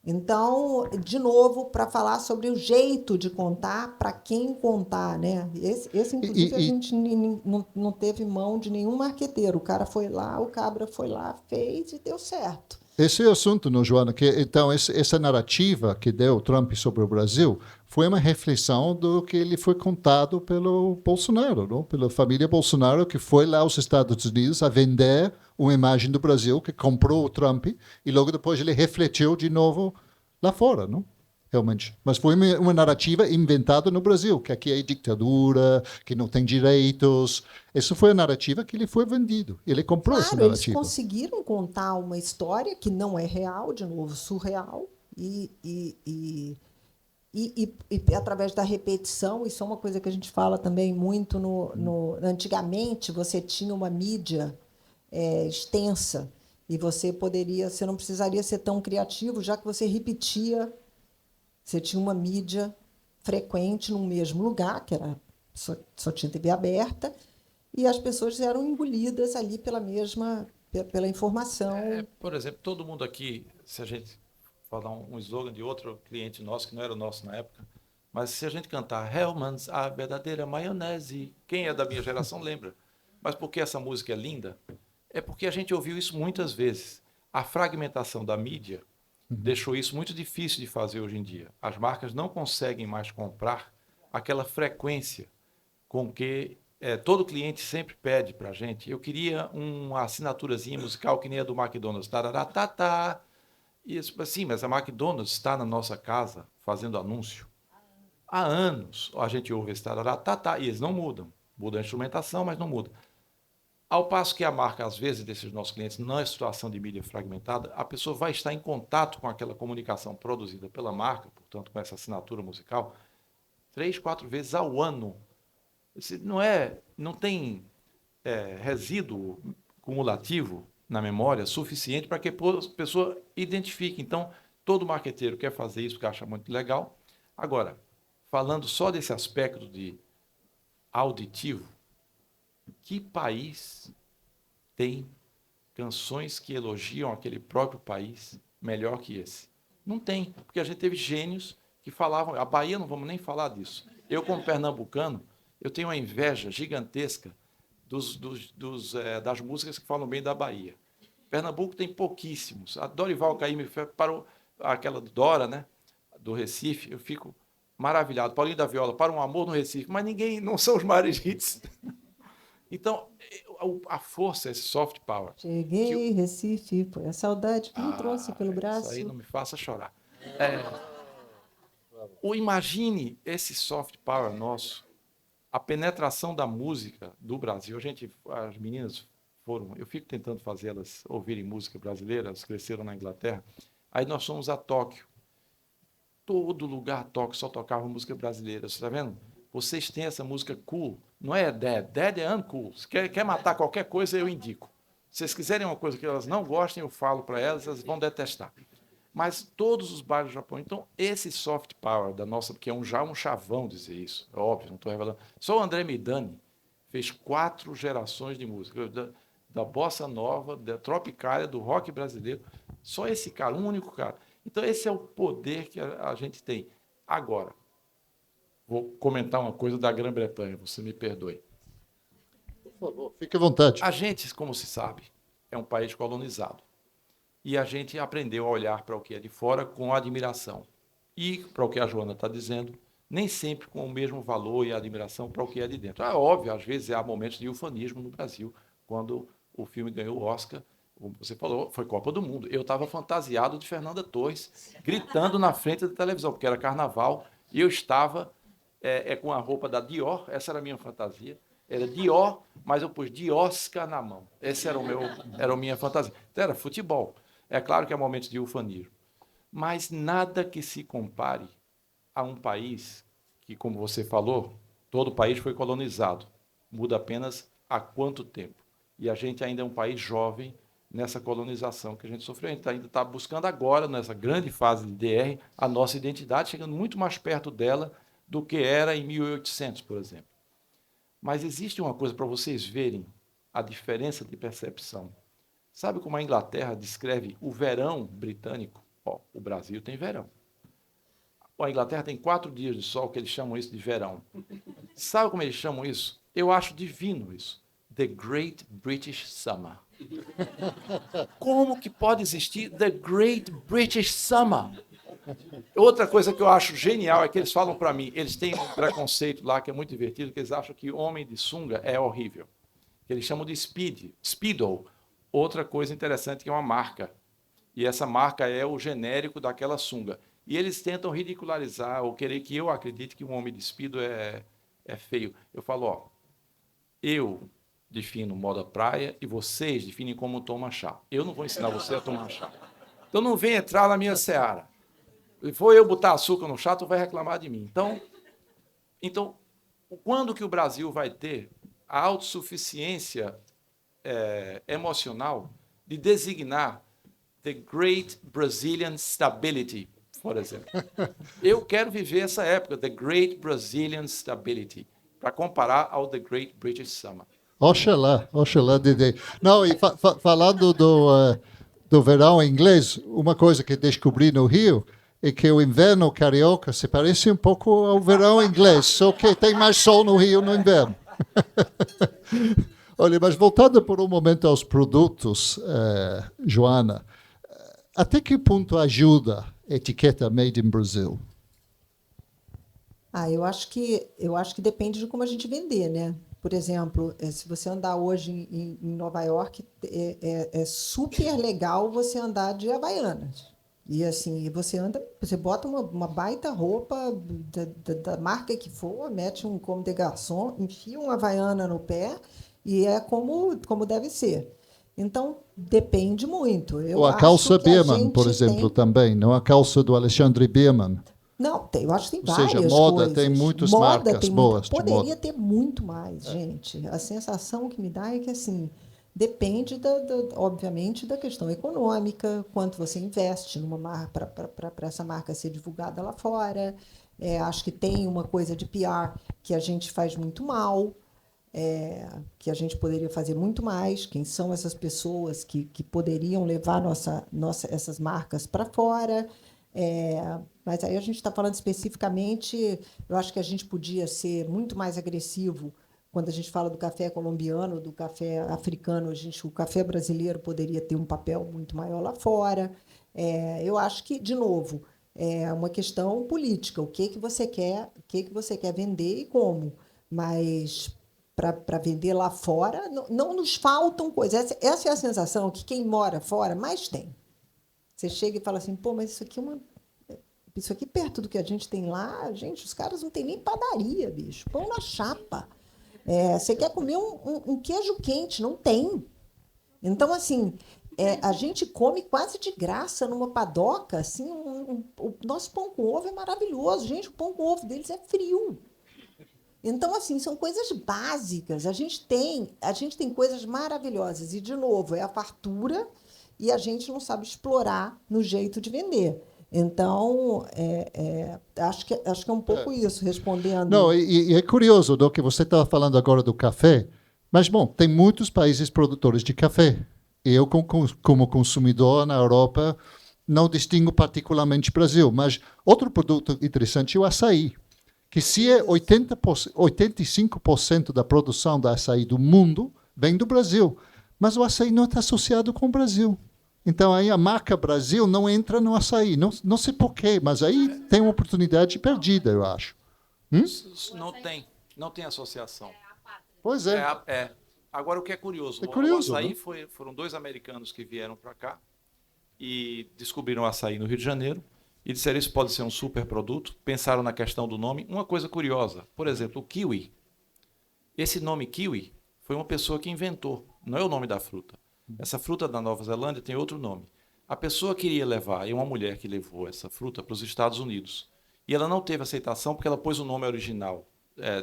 Então, de novo, para falar sobre o jeito de contar, para quem contar, né? Esse inclusive, a gente não teve mão de nenhum marqueteiro. O cara foi lá, o cabra foi lá, fez e deu certo. Esse é o assunto, não, Joana? Então, essa narrativa que deu Trump sobre o Brasil foi uma reflexão do que ele foi contado pelo Bolsonaro, não? Pela família Bolsonaro, que foi lá aos Estados Unidos a vender uma imagem do Brasil, que comprou o Trump, e logo depois ele refletiu de novo lá fora, não? Realmente. Mas foi uma narrativa inventada no Brasil, que aqui é ditadura, que não tem direitos. Essa foi a narrativa que ele foi vendido. Ele comprou essa narrativa. Eles conseguiram contar uma história que não é real, de novo, surreal, e através da repetição. Isso é uma coisa que a gente fala também muito antigamente. Você tinha uma mídia extensa e você não precisaria ser tão criativo, já que você repetia. Você tinha uma mídia frequente no mesmo lugar, que era só tinha TV aberta, e as pessoas eram engolidas ali pela informação. Por exemplo, todo mundo aqui, se a gente falar um slogan de outro cliente nosso, que não era o nosso na época, mas se a gente cantar Hellmann's, a verdadeira maionese, quem é da minha geração lembra. Mas por que essa música é linda? É porque a gente ouviu isso muitas vezes. A fragmentação da mídia deixou isso muito difícil de fazer hoje em dia. As marcas não conseguem mais comprar aquela frequência com que todo cliente sempre pede para a gente. Eu queria uma assinaturazinha musical que nem a do McDonald's. Tararatatá. Isso, assim, mas a McDonald's está na nossa casa fazendo anúncio. Há anos a gente ouve esse tararatatá e eles não mudam. Muda a instrumentação, mas não muda. Ao passo que a marca, às vezes, desses nossos clientes, não é situação de mídia fragmentada, a pessoa vai estar em contato com aquela comunicação produzida pela marca, portanto, com essa assinatura musical, 3, 4 vezes ao ano. Não tem resíduo cumulativo na memória suficiente para que a pessoa identifique. Então, todo marqueteiro quer fazer isso, porque acha muito legal. Agora, falando só desse aspecto de auditivo, que país tem canções que elogiam aquele próprio país melhor que esse? Não tem, porque a gente teve gênios que falavam... A Bahia, não vamos nem falar disso. Eu, como pernambucano, eu tenho uma inveja gigantesca das músicas que falam bem da Bahia. Pernambuco tem pouquíssimos. A Dorival Caymmi parou, aquela Dora, né, do Recife, eu fico maravilhado. Paulinho da Viola, Para um Amor no Recife, mas não são os maiores hits. Então, a força, esse soft power. Cheguei, Recife, foi a saudade que me trouxe pelo braço. Isso aí não me faça chorar. Imagine esse soft power nosso, a penetração da música do Brasil. As meninas eu fico tentando fazer elas ouvirem música brasileira, elas cresceram na Inglaterra. Aí nós fomos a Tóquio. Todo lugar Tóquio só tocava música brasileira, você está vendo? vocês têm essa música cool, não é dead, dead é uncool. Se quer matar qualquer coisa, eu indico. Se vocês quiserem uma coisa que elas não gostem, eu falo para elas, elas vão detestar. Mas todos os bares do Japão, então esse soft power da nossa, porque já um chavão dizer isso, é óbvio, não estou revelando. Só o André Midani fez 4 gerações de música, da bossa nova, da tropicália, do rock brasileiro, só esse cara, um único cara. Então esse é o poder que a gente tem. Agora, vou comentar uma coisa da Grã-Bretanha, você me perdoe. Por favor, fique à vontade. A gente, como se sabe, é um país colonizado. E a gente aprendeu a olhar para o que é de fora com admiração. E, para o que a Joana está dizendo, nem sempre com o mesmo valor e admiração para o que é de dentro. É óbvio, às vezes há momentos de ufanismo no Brasil, quando o filme ganhou o Oscar, como você falou, foi Copa do Mundo. Eu estava fantasiado de Fernanda Torres, gritando na frente da televisão, porque era carnaval, e eu estava com a roupa da Dior, essa era a minha fantasia. Era Dior, mas eu pus Diosca na mão. Essa era a minha fantasia. Então, era futebol. É claro que há momentos de ufanismo. Mas nada que se compare a um país que, como você falou, todo o país foi colonizado. Muda apenas há quanto tempo. E a gente ainda é um país jovem nessa colonização que a gente sofreu. A gente ainda está buscando agora, nessa grande fase de DR, a nossa identidade, chegando muito mais perto dela do que era em 1800, por exemplo. Mas existe uma coisa para vocês verem a diferença de percepção. Sabe como a Inglaterra descreve o verão britânico? O Brasil tem verão. A Inglaterra tem 4 dias de sol, que eles chamam isso de verão. Sabe como eles chamam isso? Eu acho divino isso. The Great British Summer. Como que pode existir The Great British Summer? Outra coisa que eu acho genial é que eles falam para mim, eles têm um preconceito lá que é muito divertido, que eles acham que homem de sunga é horrível. Eles chamam de Speedo. Outra coisa interessante que é uma marca. E essa marca é o genérico daquela sunga. E eles tentam ridicularizar ou querer que eu acredite que um homem de Speedo é feio. Eu falo, eu defino moda praia e vocês definem como toma chá. Eu não vou ensinar você a tomar chá. Então não vem entrar na minha seara. Se for eu botar açúcar no chá, tu vai reclamar de mim. Então, quando que o Brasil vai ter a autossuficiência emocional de designar the Great Brazilian Stability, por exemplo? Eu quero viver essa época, the Great Brazilian Stability, para comparar ao the Great British Summer. Oxalá, Dede. Não, e falando do verão inglês, uma coisa que descobri no Rio é que o inverno carioca se parece um pouco ao verão inglês, só que tem mais sol no Rio no inverno. Olha, mas voltando por um momento aos produtos, Joana, até que ponto ajuda a etiqueta Made in Brazil? Eu acho que depende de como a gente vender, né? Por exemplo, se você andar hoje em Nova York, é super legal você andar de Havaianas. E assim, você bota uma baita roupa da marca que for, mete um como de garçom, enfia uma Havaiana no pé e é como deve ser. Então, depende muito. Ou a calça Beermann, por exemplo, também, não a calça do Alexandre Beermann. Não, eu acho que tem Ou várias seja, moda coisas. tem muitas marcas boas. Poderia ter muito mais, gente. A sensação que me dá é que, assim, depende, obviamente, da questão econômica, quanto você investe numa marca para essa marca ser divulgada lá fora. Acho que tem uma coisa de PR que a gente faz muito mal, que a gente poderia fazer muito mais. Quem são essas pessoas que poderiam levar essas marcas para fora? Mas aí a gente está falando especificamente, eu acho que a gente podia ser muito mais agressivo quando a gente fala do café colombiano, do café africano. O café brasileiro poderia ter um papel muito maior lá fora. Eu acho que, de novo, é uma questão política. O que você quer vender e como. Mas para vender lá fora, não nos faltam coisas. Essa é a sensação que quem mora fora mais tem. Você chega e fala assim, pô, mas isso aqui perto do que a gente tem lá, gente, os caras não têm nem padaria, bicho. Pão na chapa. Você quer comer um queijo quente, não tem. Então, assim, a gente come quase de graça numa padoca, assim, o nosso pão com ovo é maravilhoso. Gente, o pão com ovo deles é frio. Então, assim, são coisas básicas. A gente tem coisas maravilhosas. E, de novo, é a fartura e a gente não sabe explorar no jeito de vender. Então, acho que é um pouco isso, respondendo. Não, e é curioso do que você estava falando agora do café, mas, bom, tem muitos países produtores de café. Eu, como consumidor na Europa, não distingo particularmente o Brasil, mas outro produto interessante é o açaí, que se é 85% da produção da açaí do mundo vem do Brasil, mas o açaí não está associado com o Brasil. Então, aí a marca Brasil não entra no açaí. Não sei porquê, mas aí tem uma oportunidade perdida, eu acho. Não tem associação. Pois é. Agora, o que é curioso, o açaí né? Foram 2 americanos que vieram para cá e descobriram o açaí no Rio de Janeiro e disseram isso pode ser um super produto. Pensaram na questão do nome. Uma coisa curiosa, por exemplo, o kiwi. Esse nome kiwi foi uma pessoa que inventou, não é o nome da fruta. Essa fruta da Nova Zelândia tem outro nome. A pessoa queria levar, e uma mulher que levou essa fruta para os Estados Unidos. E ela não teve aceitação porque ela pôs o nome original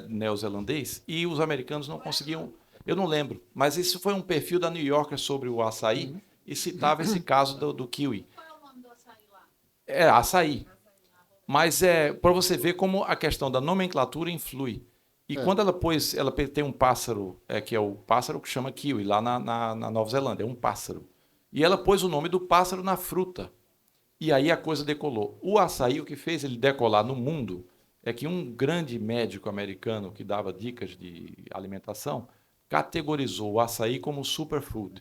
neozelandês e os americanos não conseguiam. Eu não lembro, mas isso foi um perfil da New Yorker sobre o açaí e citava esse caso do kiwi. Qual é o nome do açaí lá? É açaí. Mas para você ver como a questão da nomenclatura influi. E quando ela tem um pássaro, que é o pássaro que chama kiwi, lá na Nova Zelândia, é um pássaro. E ela pôs o nome do pássaro na fruta. E aí a coisa decolou. O açaí, o que fez ele decolar no mundo, é que um grande médico americano que dava dicas de alimentação, categorizou o açaí como superfood.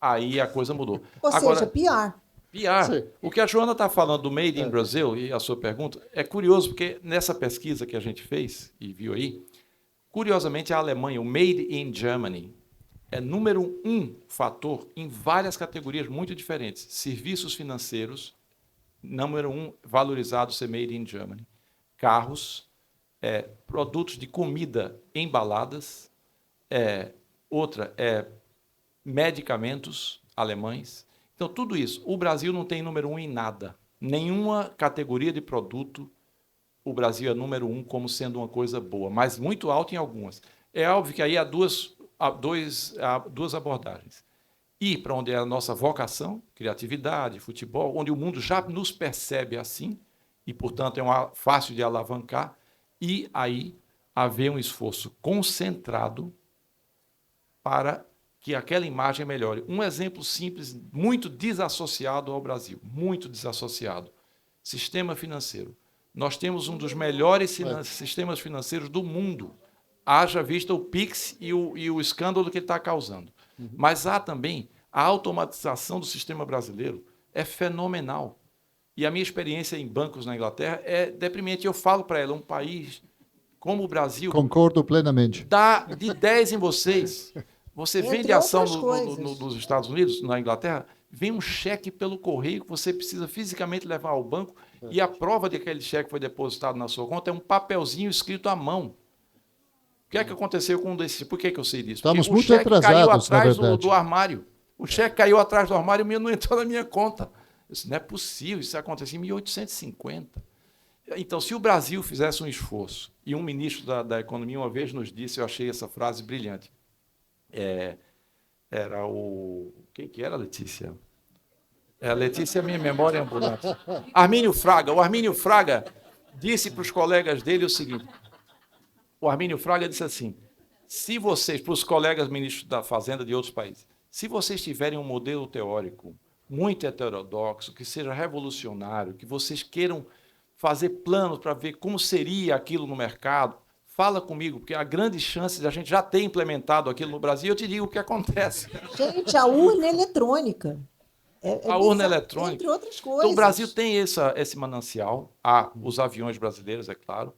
Aí a coisa mudou. Ou seja, PR. O que a Joana está falando do Made in Brazil, e a sua pergunta, é curioso, porque nessa pesquisa que a gente fez, e viu aí, curiosamente a Alemanha, o Made in Germany, é número 1 fator em várias categorias muito diferentes. Serviços financeiros, número 1 valorizado ser Made in Germany. Carros, produtos de comida embaladas, medicamentos alemães. Então, tudo isso. O Brasil não tem número 1 em nada. Nenhuma categoria de produto, o Brasil é número 1 como sendo uma coisa boa, mas muito alto em algumas. É óbvio que aí há duas abordagens. Ir para onde é a nossa vocação, criatividade, futebol, onde o mundo já nos percebe assim, e, portanto, é fácil de alavancar, e aí haver um esforço concentrado para que aquela imagem melhore. Um exemplo simples, muito desassociado ao Brasil, muito desassociado. Sistema financeiro. Nós temos um dos melhores sistemas financeiros do mundo. Haja vista o Pix e o escândalo que ele está causando. Mas há também a automatização do sistema brasileiro. É fenomenal. E a minha experiência em bancos na Inglaterra é deprimente. Eu falo para ela, um país como o Brasil... Concordo plenamente. Dá de 10 em vocês... Você vende ação nos Estados Unidos, na Inglaterra, vem um cheque pelo correio que você precisa fisicamente levar ao banco e a prova de que aquele cheque foi depositado na sua conta é um papelzinho escrito à mão. O que é que aconteceu com um desses? Por que eu sei disso? Estamos porque muito atrasados, caiu atrás do armário. O cheque caiu atrás do armário e não entrou na minha conta. Isso não é possível, isso aconteceu em 1850. Então, se o Brasil fizesse um esforço, e um ministro da Economia uma vez nos disse, eu achei essa frase brilhante, era o... Quem que era, Letícia? Letícia, minha memória é ambulante. Armínio Fraga. O Armínio Fraga disse para os colegas dele o seguinte. O Armínio Fraga disse assim, se vocês, para os colegas ministros da Fazenda de outros países, se vocês tiverem um modelo teórico muito heterodoxo, que seja revolucionário, que vocês queiram fazer planos para ver como seria aquilo no mercado, fala comigo, porque há grande chance de a gente já ter implementado aquilo no Brasil. Eu te digo o que acontece. Gente, a urna eletrônica. A urna eletrônica. Entre outras coisas. Então, o Brasil tem esse manancial. Há os aviões brasileiros, é claro.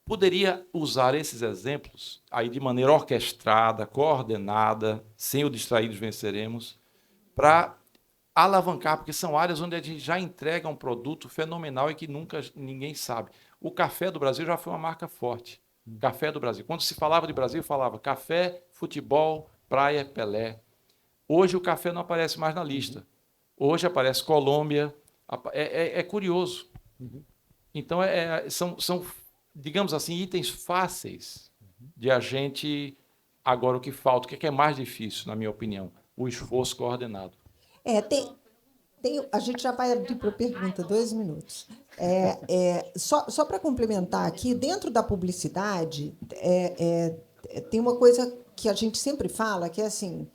Poderia usar esses exemplos aí de maneira orquestrada, coordenada, sem o distraídos venceremos, para alavancar, porque são áreas onde a gente já entrega um produto fenomenal e que nunca ninguém sabe. O café do Brasil já foi uma marca forte. Café do Brasil. Quando se falava de Brasil, falava café, futebol, praia, Pelé. Hoje o café não aparece mais na lista. Hoje aparece Colômbia. É curioso. Então, são digamos assim, itens fáceis de a gente... Agora, o que falta, o que é mais difícil, na minha opinião? O esforço coordenado. A gente já vai abrir para a pergunta, 2 minutos. Só para complementar aqui, dentro da publicidade, tem uma coisa que a gente sempre fala, que é assim,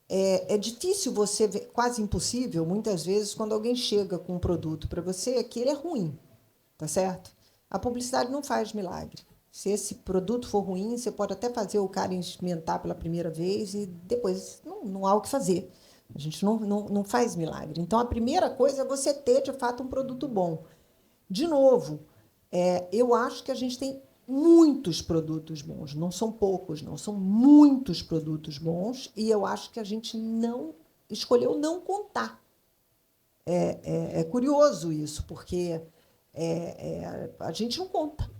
é difícil você ver, quase impossível, muitas vezes, quando alguém chega com um produto para você, que ele é ruim, tá certo? A publicidade não faz milagre. Se esse produto for ruim, você pode até fazer o cara experimentar pela primeira vez e depois não há o que fazer. A gente não faz milagre. Então, a primeira coisa é você ter, de fato, um produto bom. De novo, eu acho que a gente tem muitos produtos bons, não são poucos, não, são muitos produtos bons, e eu acho que a gente escolheu não contar. É curioso isso, porque a gente não conta.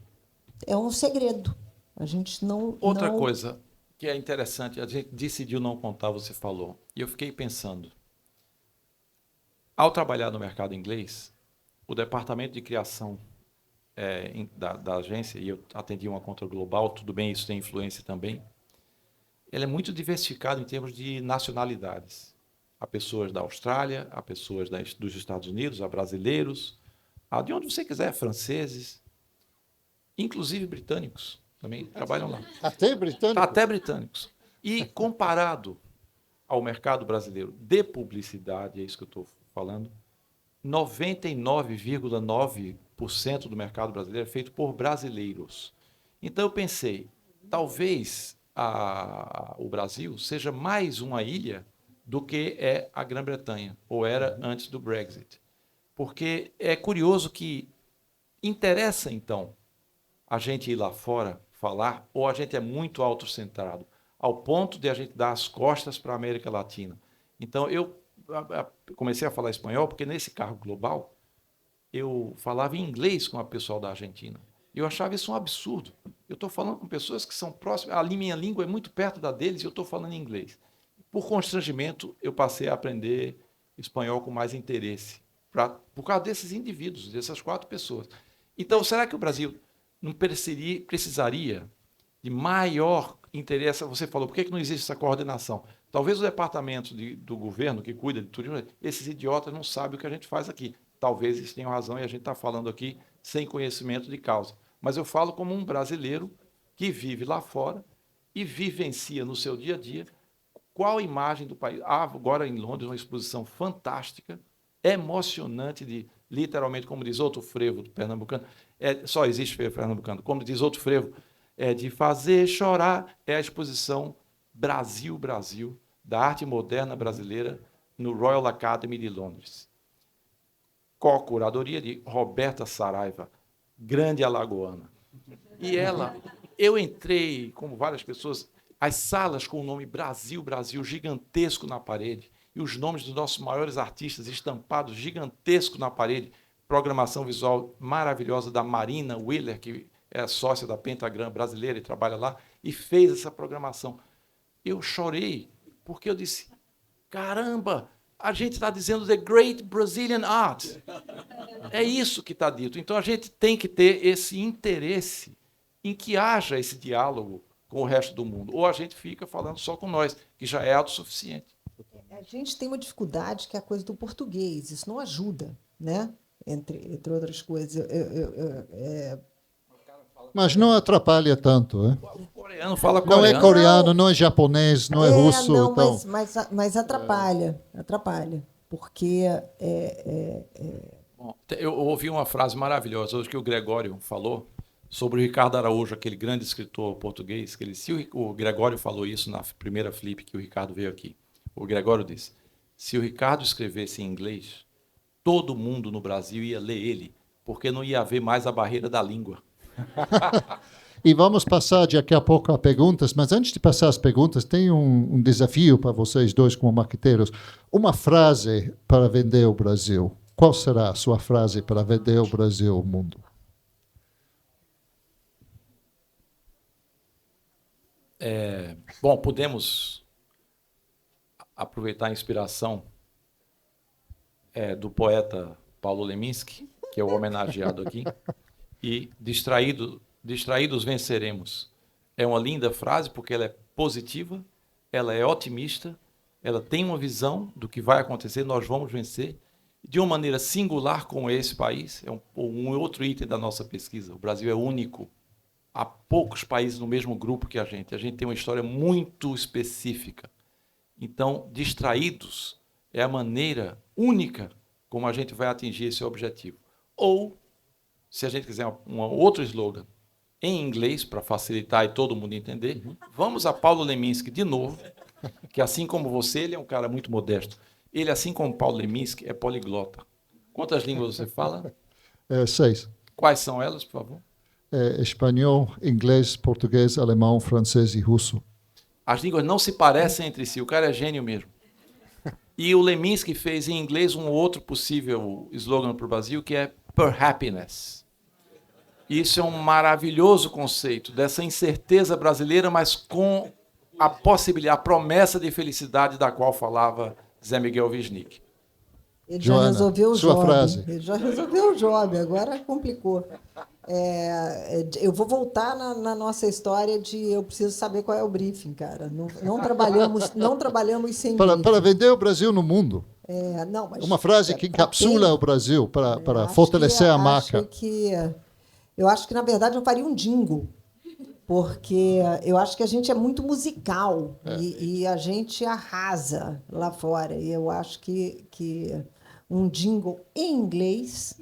É um segredo. A gente não... Outra coisa que é interessante, a gente decidiu não contar, você falou, e eu fiquei pensando. Ao trabalhar no mercado inglês, o departamento de criação da agência, e eu atendi uma conta global, tudo bem, isso tem influência também, ele é muito diversificado em termos de nacionalidades. Há pessoas da Austrália, há pessoas dos Estados Unidos, há brasileiros, há de onde você quiser, franceses, inclusive britânicos também trabalham lá. Até britânicos? Até britânicos. E comparado ao mercado brasileiro de publicidade, é isso que eu estou falando, 99,9% do mercado brasileiro é feito por brasileiros. Então eu pensei, talvez o Brasil seja mais uma ilha do que é a Grã-Bretanha, ou era antes do Brexit. Porque é curioso que interessa, então, a gente ir lá fora falar, ou a gente é muito autocentrado, ao ponto de a gente dar as costas para a América Latina. Então, eu comecei a falar espanhol porque, nesse cargo global, eu falava em inglês com o pessoal da Argentina. Eu achava isso um absurdo. Eu estou falando com pessoas que são próximas, a minha língua é muito perto da deles e eu estou falando em inglês. Por constrangimento, eu passei a aprender espanhol com mais interesse, por causa desses indivíduos, dessas 4 pessoas. Então, será que o Brasil não precisaria de maior interesse? Você falou, por que não existe essa coordenação? Talvez o departamento do governo que cuida de turismo, esses idiotas não sabem o que a gente faz aqui. Talvez eles tenham razão e a gente está falando aqui sem conhecimento de causa. Mas eu falo como um brasileiro que vive lá fora e vivencia no seu dia a dia qual a imagem do país. Agora em Londres, uma exposição fantástica, emocionante, literalmente, como diz outro frevo do pernambucano, só existe frevo pernambucano, como diz outro frevo, de fazer chorar, é a exposição Brasil, Brasil, da arte moderna brasileira, no Royal Academy de Londres. Co-curadoria de Roberta Saraiva, grande alagoana. E eu entrei, como várias pessoas, as salas com o nome Brasil, Brasil, gigantesco na parede, e os nomes dos nossos maiores artistas estampados gigantesco na parede, programação visual maravilhosa da Marina Willer, que é sócia da Pentagram brasileira e trabalha lá, e fez essa programação. Eu chorei, porque eu disse, caramba, a gente está dizendo The Great Brazilian Art. É isso que está dito. Então, a gente tem que ter esse interesse em que haja esse diálogo com o resto do mundo. Ou a gente fica falando só com nós, que já é autossuficiente. A gente tem uma dificuldade que é a coisa do português. Isso não ajuda, né? Entre outras coisas. Mas não atrapalha tanto, né? O coreano fala coreano. Não é coreano, não é japonês, não é russo. Não, então... mas atrapalha. Atrapalha. Porque... Bom, eu ouvi uma frase maravilhosa hoje que o Gregório falou sobre o Ricardo Araújo, aquele grande escritor português. Que o Gregório falou isso na primeira flip que o Ricardo veio aqui. O Gregório disse, se o Ricardo escrevesse em inglês, todo mundo no Brasil ia ler ele, porque não ia haver mais a barreira da língua. E vamos passar daqui a pouco a perguntas, mas antes de passar as perguntas, tem um desafio para vocês dois como marqueteiros. Uma frase para vender o Brasil. Qual será a sua frase para vender o Brasil ao mundo? Bom, podemos aproveitar a inspiração do poeta Paulo Leminski, que é o homenageado aqui, e distraído Distraídos venceremos. É uma linda frase porque ela é positiva, ela é otimista, ela tem uma visão do que vai acontecer, nós vamos vencer. De uma maneira singular com esse país, é um outro item da nossa pesquisa. O Brasil é único. Há poucos países no mesmo grupo que a gente. A gente tem uma história muito específica. Então, distraídos é a maneira única como a gente vai atingir esse objetivo. Ou, se a gente quiser um outro slogan, em inglês, para facilitar e todo mundo entender, vamos a Paulo Leminski de novo, que assim como você, ele é um cara muito modesto. Ele, assim como Paulo Leminski, é poliglota. Quantas línguas você fala? 6. Quais são elas, por favor? Espanhol, inglês, português, alemão, francês e russo. As línguas não se parecem entre si, o cara é gênio mesmo. E o Leminski fez em inglês um outro possível slogan para o Brasil, que é Per Happiness. Isso é um maravilhoso conceito dessa incerteza brasileira, mas com a possibilidade, a promessa de felicidade da qual falava Zé Miguel Wisnik. Ele Joana, já resolveu o sua job. frase. Ele já resolveu o job, agora complicou. Eu vou voltar na nossa história de eu preciso saber qual é o briefing, cara. Não trabalhamos sem briefing. Para vender o Brasil no mundo. Não, mas Uma frase que encapsula o Brasil para fortalecer a marca. Eu acho que, na verdade, eu faria um jingle, porque eu acho que a gente é muito musical e a gente arrasa lá fora. E eu acho que um jingle em inglês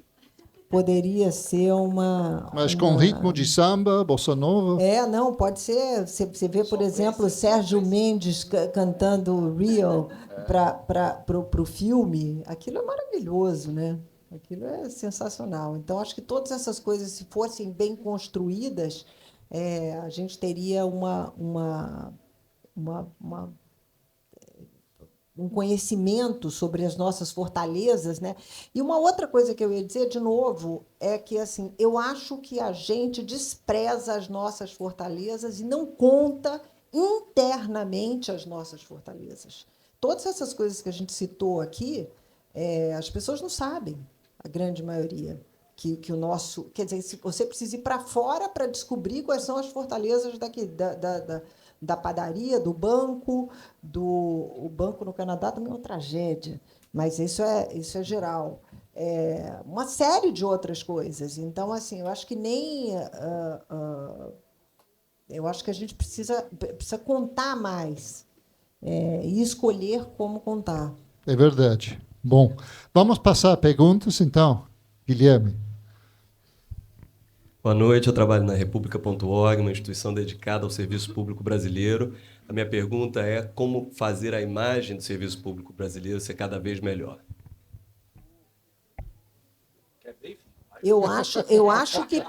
poderia ser uma... Mas com ritmo de samba, bossa nova? Não, pode ser. Você vê, por exemplo, o Sérgio Mendes cantando Real para o filme. Aquilo é maravilhoso, né? Aquilo é sensacional. Então, acho que todas essas coisas, se fossem bem construídas, a gente teria um conhecimento sobre as nossas fortalezas, né? E uma outra coisa que eu ia dizer, de novo, é que assim, eu acho que a gente despreza as nossas fortalezas e não conta internamente as nossas fortalezas. Todas essas coisas que a gente citou aqui, as pessoas não sabem, a grande maioria, que o nosso... Quer dizer, se você precisa ir para fora para descobrir quais são as fortalezas da padaria, do banco. O banco no Canadá também é uma tragédia, mas isso é geral. Uma série de outras coisas. Então, assim, eu acho que eu acho que a gente precisa contar mais e escolher como contar. É verdade. Bom, vamos passar a perguntas, então. Guilherme. Boa noite, eu trabalho na República.org, uma instituição dedicada ao serviço público brasileiro. A minha pergunta é como fazer a imagem do serviço público brasileiro ser cada vez melhor. Eu acho que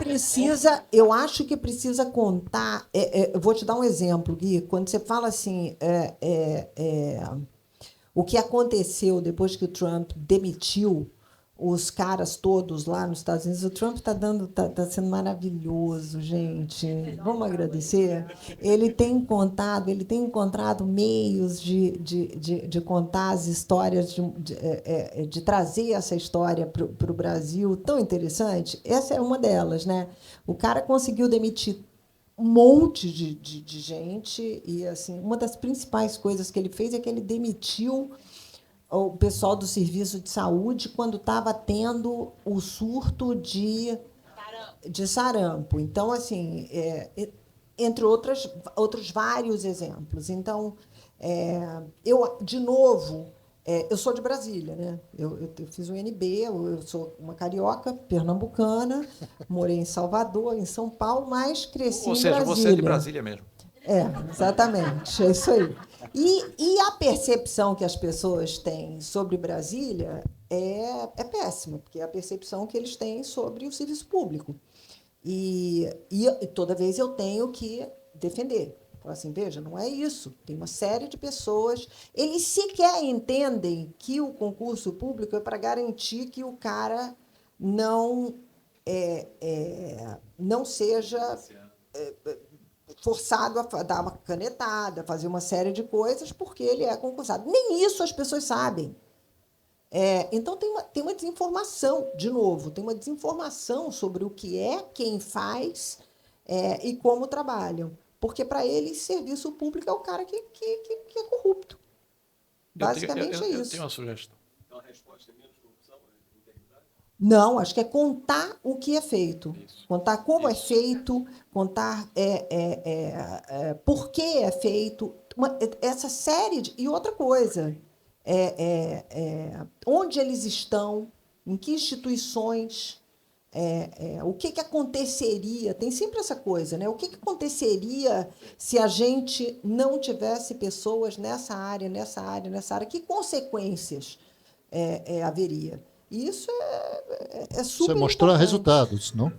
precisa contar. Eu vou te dar um exemplo, Gui. Quando você fala assim, o que aconteceu depois que o Trump demitiu os caras todos lá nos Estados Unidos, o Trump está sendo maravilhoso, gente. Vamos agradecer. Ele tem encontrado meios de contar as histórias, de trazer essa história para o Brasil tão interessante. Essa é uma delas, né? O cara conseguiu demitir um monte de gente e assim, uma das principais coisas que ele fez é que ele demitiu o pessoal do serviço de saúde quando estava tendo o surto de sarampo. Então, assim, entre outros vários exemplos. Então, de novo, eu sou de Brasília, né? Eu fiz o UNB, eu sou uma carioca pernambucana, morei em Salvador, em São Paulo, mas cresci em Brasília. Ou seja, você é de Brasília mesmo. Exatamente, é isso aí. E a percepção que as pessoas têm sobre Brasília é péssima, porque é a percepção que eles têm sobre o serviço público. E toda vez eu tenho que defender. Falar assim, veja, não é isso. Tem uma série de pessoas... Eles sequer entendem que o concurso público é para garantir que o cara não seja... forçado a dar uma canetada, fazer uma série de coisas, porque ele é concursado. Nem isso as pessoas sabem. Então, tem uma desinformação, de novo, tem uma desinformação sobre o que é, quem faz, e como trabalham. Porque, para eles, serviço público é o cara que é corrupto. Basicamente é isso. Eu tenho uma sugestão. Não, acho que é contar o que é feito. Isso. Contar como é feito, contar por que é feito. Essa série de... E outra coisa, onde eles estão, em que instituições, o que aconteceria, tem sempre essa coisa, né? O que aconteceria se a gente não tivesse pessoas nessa área, que consequências haveria? E isso é super Você mostrar importante. resultados, não?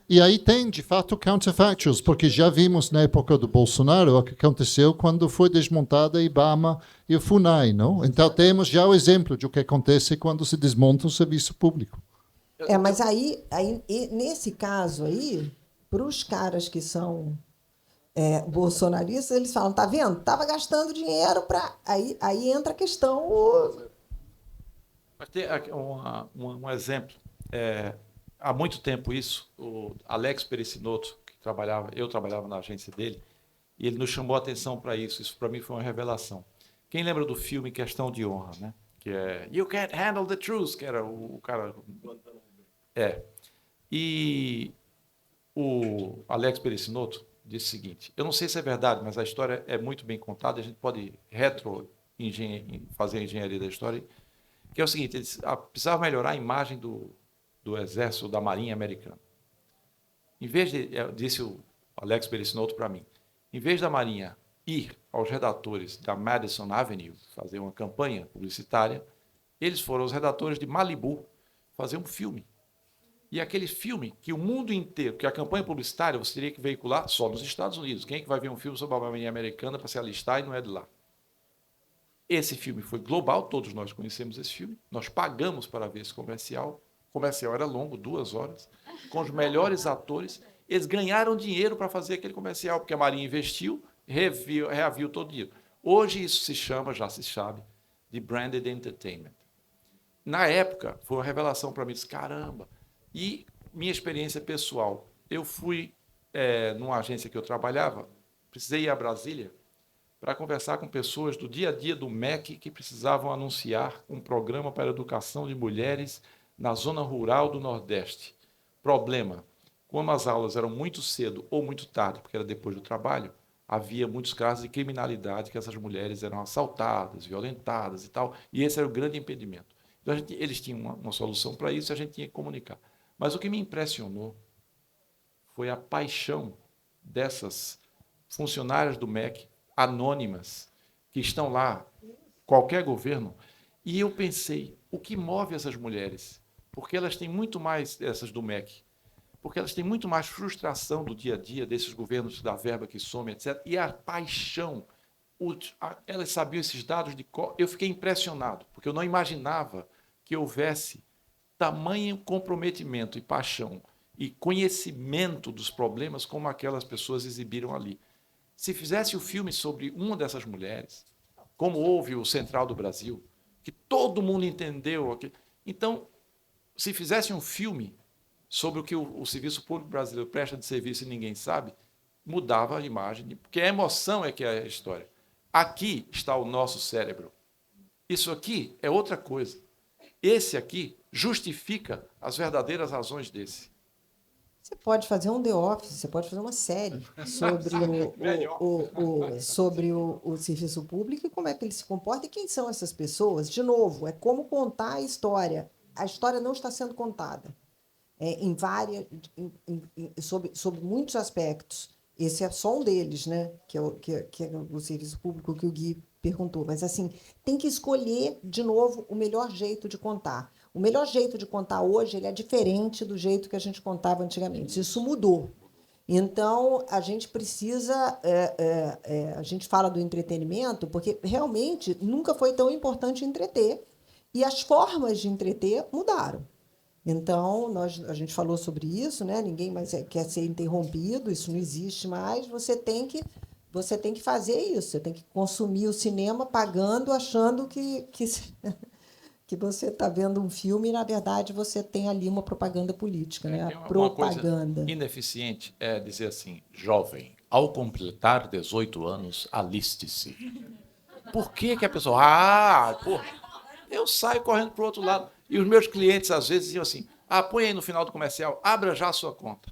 E aí tem, de fato, counterfactuals, porque já vimos na época do Bolsonaro o que aconteceu quando foi desmontada a IBAMA e o FUNAI, não? Então temos já o exemplo de o que acontece quando se desmonta o serviço público. Mas aí, nesse caso aí, para os caras que são bolsonaristas, eles falam, tá vendo? Estava gastando dinheiro para... Aí entra a questão... Mas tem um exemplo. Há muito tempo isso, o Alex Perecinoto, eu trabalhava na agência dele, e ele nos chamou a atenção para isso. Isso, para mim, foi uma revelação. Quem lembra do filme Questão de Honra, né? Que é You Can't Handle the Truth, que era o cara... E o Alex Perecinoto disse o seguinte, eu não sei se é verdade, mas a história é muito bem contada, a gente pode fazer a engenharia da história, que é o seguinte, eles precisavam melhorar a imagem do Exército, da Marinha Americana. Em vez de, disse o Alex Perecinoto para mim, em vez da Marinha ir aos redatores da Madison Avenue fazer uma campanha publicitária, eles foram aos redatores de Malibu fazer um filme. E aquele filme que o mundo inteiro, que a campanha publicitária você teria que veicular só nos Estados Unidos. Quem é que vai ver um filme sobre a Marinha Americana para se alistar e não é de lá? Esse filme foi global, todos nós conhecemos esse filme. Nós pagamos para ver esse comercial. O comercial era longo, 2 horas, com os melhores atores. Eles ganharam dinheiro para fazer aquele comercial, porque a Marinha investiu, reaviu todo o dinheiro. Hoje isso se chama, já se sabe, de branded entertainment. Na época, foi uma revelação para mim, disse, caramba. E minha experiência pessoal, eu fui numa agência que eu trabalhava, precisei ir a Brasília para conversar com pessoas do dia a dia do MEC que precisavam anunciar um programa para a educação de mulheres na zona rural do Nordeste. Problema, como as aulas eram muito cedo ou muito tarde, porque era depois do trabalho, havia muitos casos de criminalidade que essas mulheres eram assaltadas, violentadas e tal, e esse era o grande impedimento. Então, eles tinham uma solução para isso e a gente tinha que comunicar. Mas o que me impressionou foi a paixão dessas funcionárias do MEC, anônimas, que estão lá, qualquer governo, e eu pensei, o que move essas mulheres? Porque elas têm muito mais, essas do MEC, porque elas têm muito mais frustração do dia a dia desses governos da verba que some, etc. E a paixão, elas sabiam esses dados de cor. Eu fiquei impressionado, porque eu não imaginava que houvesse tamanho comprometimento e paixão e conhecimento dos problemas como aquelas pessoas exibiram ali. Se fizesse o filme sobre uma dessas mulheres, como houve o Central do Brasil, que todo mundo entendeu, então, se fizesse um filme sobre o que o serviço público brasileiro presta de serviço e ninguém sabe, mudava a imagem, porque a emoção é que é a história. Aqui está o nosso cérebro. Isso aqui é outra coisa. Esse aqui justifica as verdadeiras razões desse. Você pode fazer um The Office, você pode fazer uma série sobre o serviço público e como é que ele se comporta e quem são essas pessoas. De novo, é como contar a história. A história não está sendo contada sobre muitos aspectos. Esse é só um deles, né? Que é o serviço público que o Gui perguntou. Mas, assim, tem que escolher, de novo, o melhor jeito de contar. O melhor jeito de contar hoje ele é diferente do jeito que a gente contava antigamente. Isso mudou. Então, a gente precisa... a gente fala do entretenimento porque, realmente, nunca foi tão importante entreter. E as formas de entreter mudaram. Então, a gente falou sobre isso, né? Ninguém mais quer ser interrompido, isso não existe mais. Você tem que fazer isso, você tem que consumir o cinema pagando, achando que que você está vendo um filme e, na verdade, você tem ali uma propaganda política, né? A Uma propaganda. coisa ineficiente é dizer assim, jovem, ao completar 18 anos, aliste-se. Por que que a pessoa... pô, eu saio correndo para o outro lado. E os meus clientes, às vezes, diziam assim, põe aí no final do comercial, abra já a sua conta.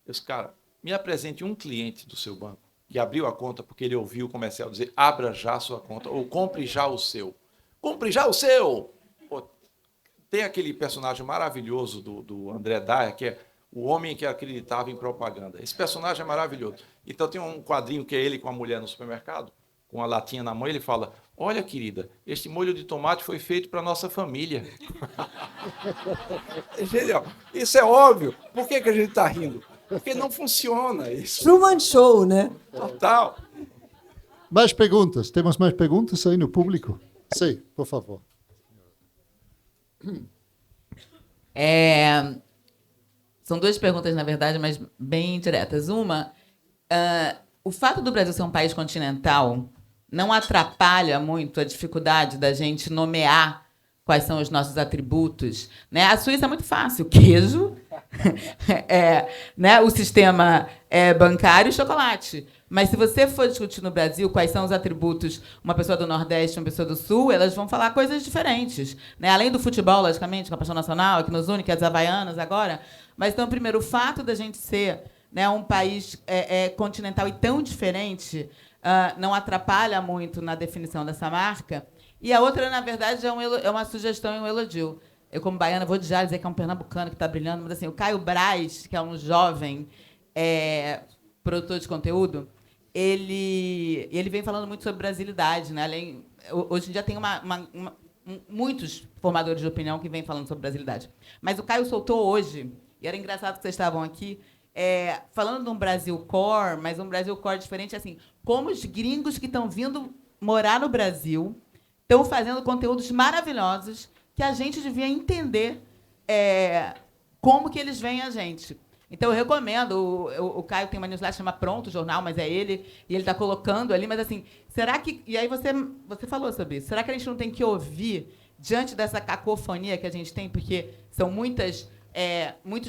Eu disse, cara, me apresente um cliente do seu banco que abriu a conta porque ele ouviu o comercial dizer, abra já a sua conta, ou compre já o seu. Compre já o seu! Pô, tem aquele personagem maravilhoso do André Dyer, que é o homem que acreditava em propaganda. Esse personagem é maravilhoso. Então tem um quadrinho que é ele com a mulher no supermercado, com a latinha na mão, e ele fala, olha, querida, este molho de tomate foi feito para a nossa família. É genial. Isso é óbvio. Por que a gente está rindo? Porque não funciona isso. Truman Show, né? Total. Mais perguntas? Temos mais perguntas aí no público? Sim, por favor. São duas perguntas, na verdade, mas bem diretas. Uma, o fato do Brasil ser um país continental não atrapalha muito a dificuldade da gente nomear quais são os nossos atributos, né? A Suíça é muito fácil, queijo, né? O sistema bancário e chocolate. Mas se você for discutir no Brasil quais são os atributos, uma pessoa do Nordeste e uma pessoa do Sul, elas vão falar coisas diferentes, né? Além do futebol, logicamente, que é a paixão nacional, que nos une, que é as havaianas agora. Mas, então, primeiro, o fato da gente ser, né, um país continental e tão diferente não atrapalha muito na definição dessa marca. E a outra, na verdade, é uma sugestão e um elogio. Eu, como baiana, vou já dizer que é um pernambucano que está brilhando, mas assim, o Caio Braz, que é um jovem produtor de conteúdo, ele vem falando muito sobre brasilidade, né? Hoje em dia tem muitos formadores de opinião que vêm falando sobre brasilidade. Mas o Caio soltou hoje, e era engraçado que vocês estavam aqui, falando de um Brasil core, mas um Brasil core diferente, assim, como os gringos que estão vindo morar no Brasil estão fazendo conteúdos maravilhosos que a gente devia entender como que eles veem a gente. Então, eu recomendo. O Caio tem uma newsletter que chama Pronto, o jornal, mas é ele, e ele está colocando ali. Mas, assim, será que... E aí você falou sobre isso. Será que a gente não tem que ouvir, diante dessa cacofonia que a gente tem, porque são muitos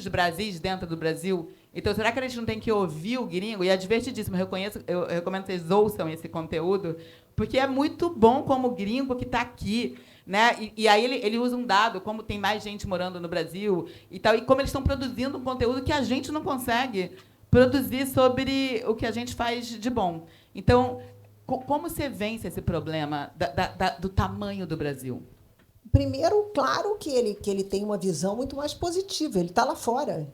Brasis dentro do Brasil? Então, será que a gente não tem que ouvir o gringo? E é divertidíssimo. Eu recomendo que vocês ouçam esse conteúdo, porque é muito bom como gringo que está aqui, né? E aí ele usa um dado, como tem mais gente morando no Brasil e tal, e como eles estão produzindo um conteúdo que a gente não consegue produzir sobre o que a gente faz de bom. Então, como você vence esse problema do tamanho do Brasil? Primeiro, claro que ele tem uma visão muito mais positiva. Ele está lá fora.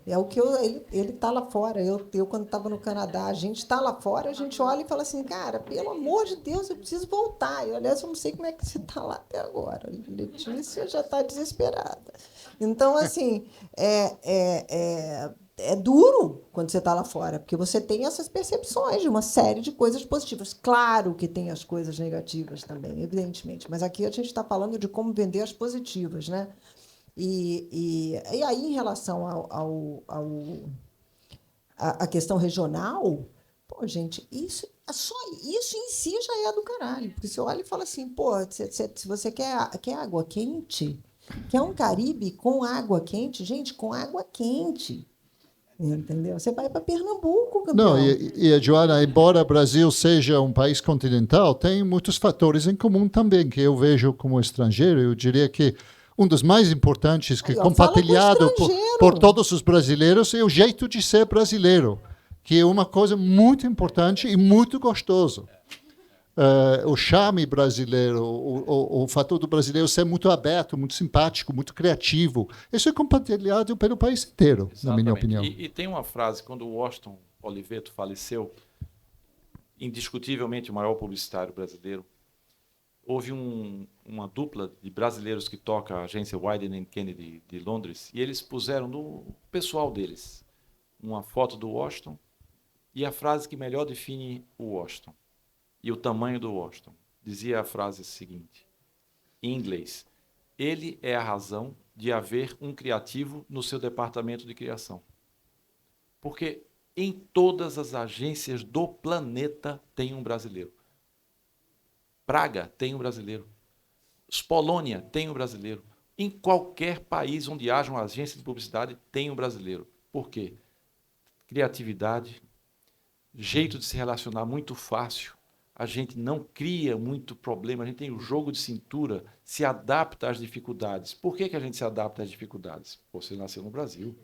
Ele está lá fora. Eu quando estava no Canadá, a gente está lá fora, a gente olha e fala assim, cara, pelo amor de Deus, eu preciso voltar. Aliás, eu não sei como é que você está lá até agora. Letícia já está desesperada. Então, assim, é duro quando você está lá fora, porque você tem essas percepções de uma série de coisas positivas. Claro que tem as coisas negativas também, evidentemente, mas aqui a gente está falando de como vender as positivas, né? E aí, em relação à questão regional, pô, gente, só isso em si já é do caralho, porque você olha e fala assim, pô, se você quer água quente, quer um Caribe com água quente, gente, com água quente. Entendeu? Você vai para Pernambuco, campeão. Não, e Joana, embora o Brasil seja um país continental, tem muitos fatores em comum também, que eu vejo como estrangeiro. Eu diria que um dos mais importantes, que compartilhado por todos os brasileiros, é o jeito de ser brasileiro, que é uma coisa muito importante e muito gostoso. O charme brasileiro, o fator do brasileiro ser muito aberto, muito simpático, muito criativo. Isso é compartilhado pelo país inteiro, na minha opinião. E tem uma frase, quando o Washington Oliveto faleceu, indiscutivelmente o maior publicitário brasileiro, houve uma dupla de brasileiros que toca a agência Wieden & Kennedy de Londres, e eles puseram no pessoal deles uma foto do Washington e a frase que melhor define o Washington e o tamanho do Washington. Dizia a frase seguinte, em inglês: ele é a razão de haver um criativo no seu departamento de criação. Porque em todas as agências do planeta tem um brasileiro. Praga tem um brasileiro. Polônia tem um brasileiro. Em qualquer país onde haja uma agência de publicidade, tem um brasileiro. Por quê? Criatividade, jeito de se relacionar muito fácil. A gente não cria muito problema, a gente tem o jogo de cintura, se adapta às dificuldades. Por que a gente se adapta às dificuldades? Você nasceu no Brasil.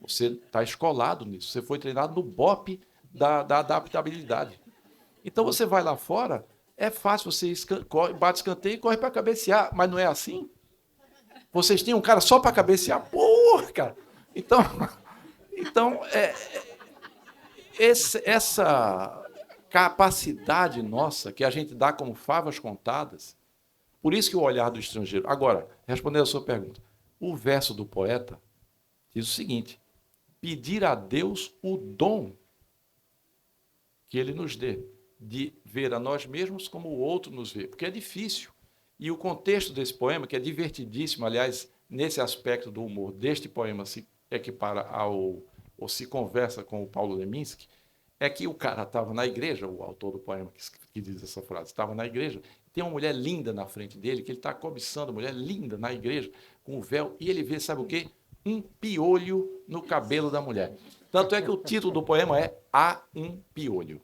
Você está escolado nisso. Você foi treinado no BOP da adaptabilidade. Então, você vai lá fora, é fácil, você bate escanteio e corre para cabecear, mas não é assim? Vocês têm um cara só para cabecear? Porra, cara! Então essa capacidade nossa, que a gente dá como favas contadas, por isso que o olhar do estrangeiro... Agora, respondendo a sua pergunta, o verso do poeta diz o seguinte: pedir a Deus o dom que ele nos dê, de ver a nós mesmos como o outro nos vê, porque é difícil. E o contexto desse poema, que é divertidíssimo, aliás, nesse aspecto do humor deste poema se equipara ou se conversa com o Paulo Leminski, é que o cara estava na igreja, o autor do poema que diz essa frase, estava na igreja, tem uma mulher linda na frente dele, que ele está cobiçando, mulher linda na igreja, com o véu, e ele vê, sabe o quê? Um piolho no cabelo da mulher. Tanto é que o título do poema é Há um Piolho.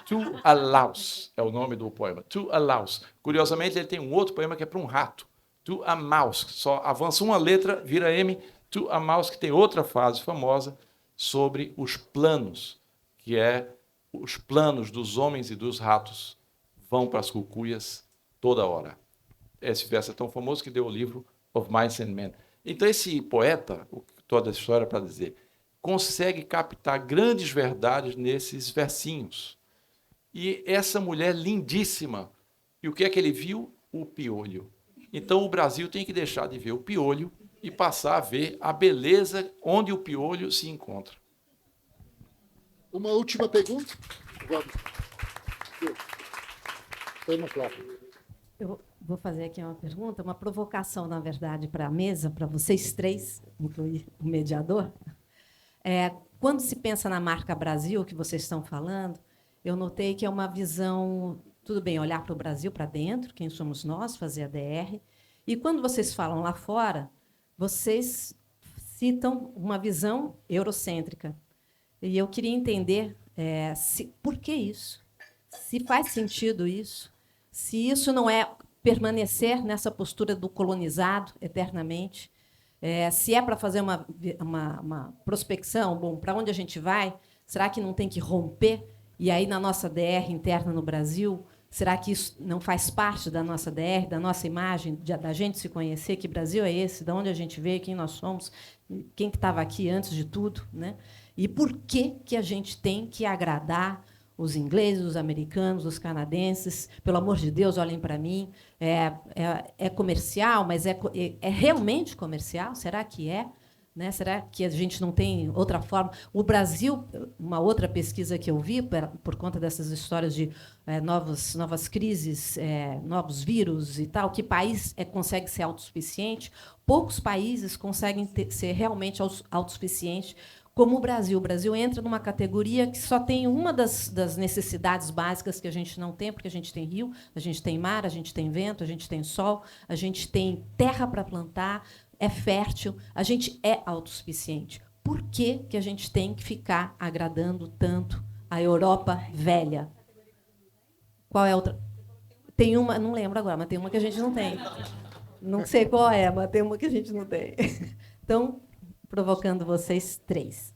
To a Louse é o nome do poema. To a Louse. Curiosamente, ele tem um outro poema que é para um rato. To a Mouse. Só avança uma letra, vira M. To a Mouse, que tem outra frase famosa sobre os planos, que é os planos dos homens e dos ratos vão para as cucuias toda hora. Esse verso é tão famoso que deu o livro Of Mice and Men. Então, esse poeta, toda a história para dizer, consegue captar grandes verdades nesses versinhos. E essa mulher lindíssima, e o que é que ele viu? O piolho. Então, o Brasil tem que deixar de ver o piolho e passar a ver a beleza onde o piolho se encontra. Uma última pergunta? Eu vou fazer aqui uma pergunta, uma provocação, na verdade, para a mesa, para vocês três, incluir o mediador. Quando se pensa na marca Brasil, que vocês estão falando, eu notei que é uma visão, tudo bem, olhar para o Brasil, para dentro, quem somos nós, fazer a DR. E quando vocês falam lá fora, vocês citam uma visão eurocêntrica. E eu queria entender por que isso, se faz sentido isso, se isso não é permanecer nessa postura do colonizado eternamente, se é para fazer uma prospecção, bom, para onde a gente vai, será que não tem que romper? E aí, na nossa DR interna no Brasil, será que isso não faz parte da nossa DR, da nossa imagem, da gente se conhecer, que Brasil é esse, de onde a gente veio, quem nós somos, quem que estava aqui antes de tudo, né? E por que a gente tem que agradar os ingleses, os americanos, os canadenses? Pelo amor de Deus, olhem para mim. É comercial, mas é realmente comercial? Será que é? Né? Será que a gente não tem outra forma? O Brasil, uma outra pesquisa que eu vi, por conta dessas histórias de novas crises, novos vírus e tal, que país consegue ser autossuficiente? Poucos países conseguem ser realmente autossuficientes, como o Brasil. O Brasil entra numa categoria que só tem uma das necessidades básicas que a gente não tem, porque a gente tem rio, a gente tem mar, a gente tem vento, a gente tem sol, a gente tem terra para plantar, é fértil, a gente é autossuficiente. Por que a gente tem que ficar agradando tanto a Europa velha? Qual é a outra? Tem uma, não lembro agora, mas tem uma que a gente não tem. Não sei qual é, mas tem uma que a gente não tem. Então, provocando vocês três.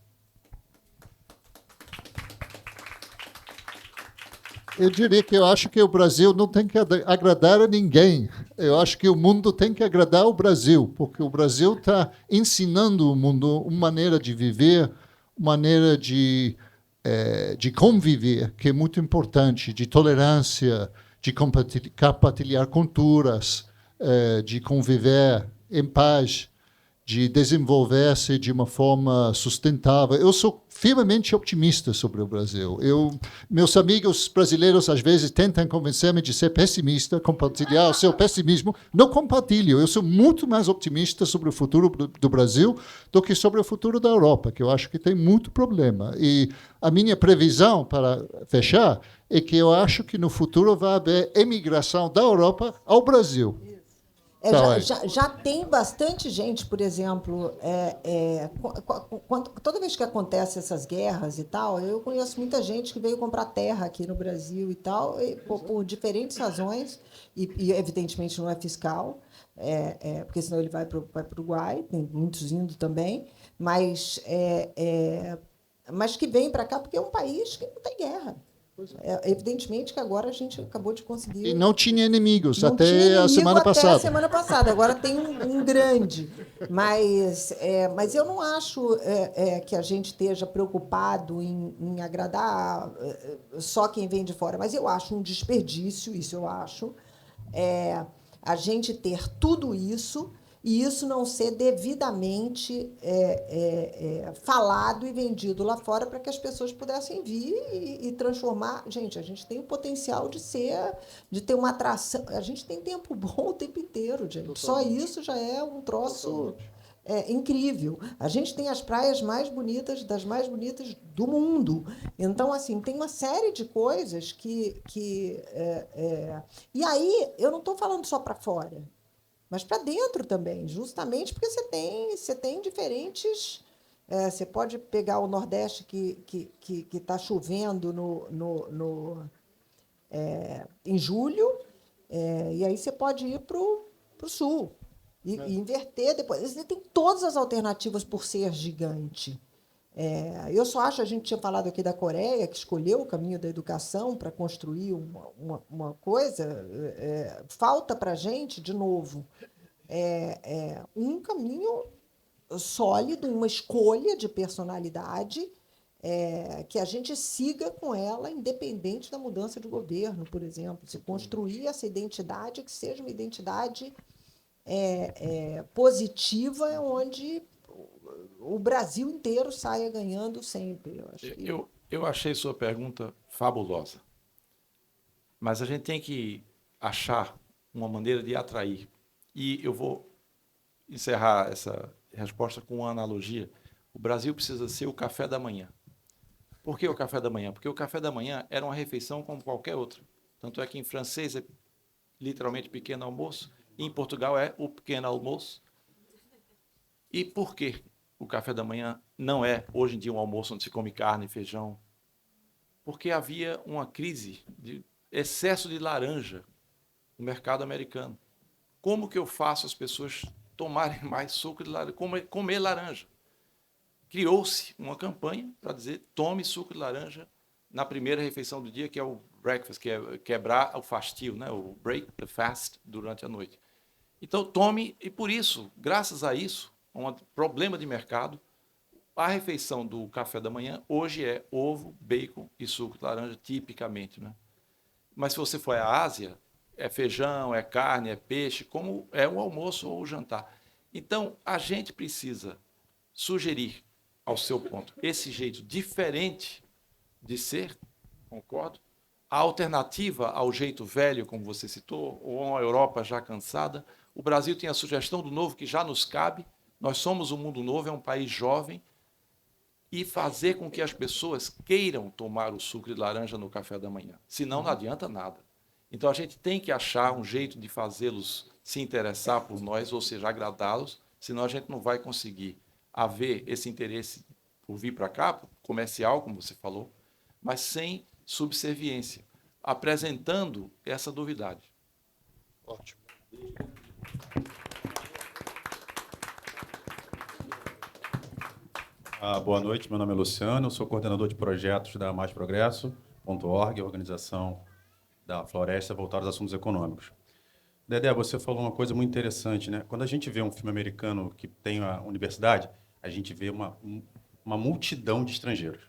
Eu diria que eu acho que o Brasil não tem que agradar a ninguém. Eu acho que o mundo tem que agradar o Brasil, porque o Brasil está ensinando o mundo uma maneira de viver, uma maneira de conviver, que é muito importante, de tolerância, de compartilhar culturas, de conviver em paz, de desenvolver-se de uma forma sustentável. Eu sou firmemente otimista sobre o Brasil. Meus amigos brasileiros, às vezes, tentam convencer-me de ser pessimista, compartilhar o seu pessimismo. Não compartilho. Eu sou muito mais otimista sobre o futuro do Brasil do que sobre o futuro da Europa, que eu acho que tem muito problema. E a minha previsão, para fechar, é que eu acho que no futuro vai haver emigração da Europa ao Brasil. Já tem bastante gente, por exemplo, toda vez que acontecem essas guerras e tal, eu conheço muita gente que veio comprar terra aqui no Brasil e tal, por diferentes razões, e evidentemente não é fiscal, porque senão ele vai para o Uruguai, tem muitos indo também, mas que vem para cá porque é um país que não tem guerra. Evidentemente que agora a gente acabou de conseguir... E não tinha inimigos até a semana passada. Agora tem um grande. Mas eu não acho que a gente esteja preocupado em agradar só quem vem de fora. Mas eu acho um desperdício, isso eu acho, a gente ter tudo isso e isso não ser devidamente falado e vendido lá fora para que as pessoas pudessem vir e transformar. Gente, a gente tem o potencial de ter uma atração. A gente tem tempo bom o tempo inteiro, gente. Totalmente. Só isso já é um troço incrível. A gente tem as praias mais bonitas, das mais bonitas do mundo. Então, assim, tem uma série de coisas que E aí, eu não estou falando só para fora, mas para dentro também, justamente porque você tem diferentes... você pode pegar o Nordeste que está chovendo em julho, e aí você pode ir para o Sul e inverter depois. Você tem todas as alternativas por ser gigante. Eu só acho, a gente tinha falado aqui da Coreia, que escolheu o caminho da educação para construir uma coisa, falta para a gente, de novo, um caminho sólido, uma escolha de personalidade que a gente siga com ela, independente da mudança de governo, por exemplo. Se construir essa identidade, que seja uma identidade positiva, onde o Brasil inteiro saia ganhando sempre. Eu achei sua pergunta fabulosa, mas a gente tem que achar uma maneira de atrair. E eu vou encerrar essa resposta com uma analogia. O Brasil precisa ser o café da manhã. Por que o café da manhã? Porque o café da manhã era uma refeição como qualquer outra. Tanto é que em francês é literalmente pequeno almoço, e em Portugal é o pequeno almoço. E por que o café da manhã não é, hoje em dia, um almoço onde se come carne e feijão? Porque havia uma crise de excesso de laranja no mercado americano. Como que eu faço as pessoas tomarem mais suco de laranja, comer laranja? Criou-se uma campanha para dizer: tome suco de laranja na primeira refeição do dia, que é o breakfast, que é quebrar o fastio, né? O break the fast durante a noite. Então, tome, e por isso, graças a isso, um problema de mercado, a refeição do café da manhã hoje é ovo, bacon e suco de laranja, tipicamente, né? Mas se você for à Ásia, é feijão, é carne, é peixe, como é o almoço ou o jantar. Então, a gente precisa sugerir, ao seu ponto, esse jeito diferente de ser, concordo, a alternativa ao jeito velho, como você citou, ou uma Europa já cansada. O Brasil tem a sugestão do novo que já nos cabe. Nós somos um mundo novo, é um país jovem, e fazer com que as pessoas queiram tomar o suco de laranja no café da manhã. Senão, não adianta nada. Então, a gente tem que achar um jeito de fazê-los se interessar por nós, ou seja, agradá-los, senão a gente não vai conseguir haver esse interesse por vir para cá, comercial, como você falou, mas sem subserviência, apresentando essa novidade. Ótimo. Boa noite, meu nome é Luciano, eu sou coordenador de projetos da Mais Progresso.org, organização da Floresta voltada aos assuntos econômicos. Dedé, você falou uma coisa muito interessante, né? Quando a gente vê um filme americano que tem a universidade, a gente vê uma multidão de estrangeiros.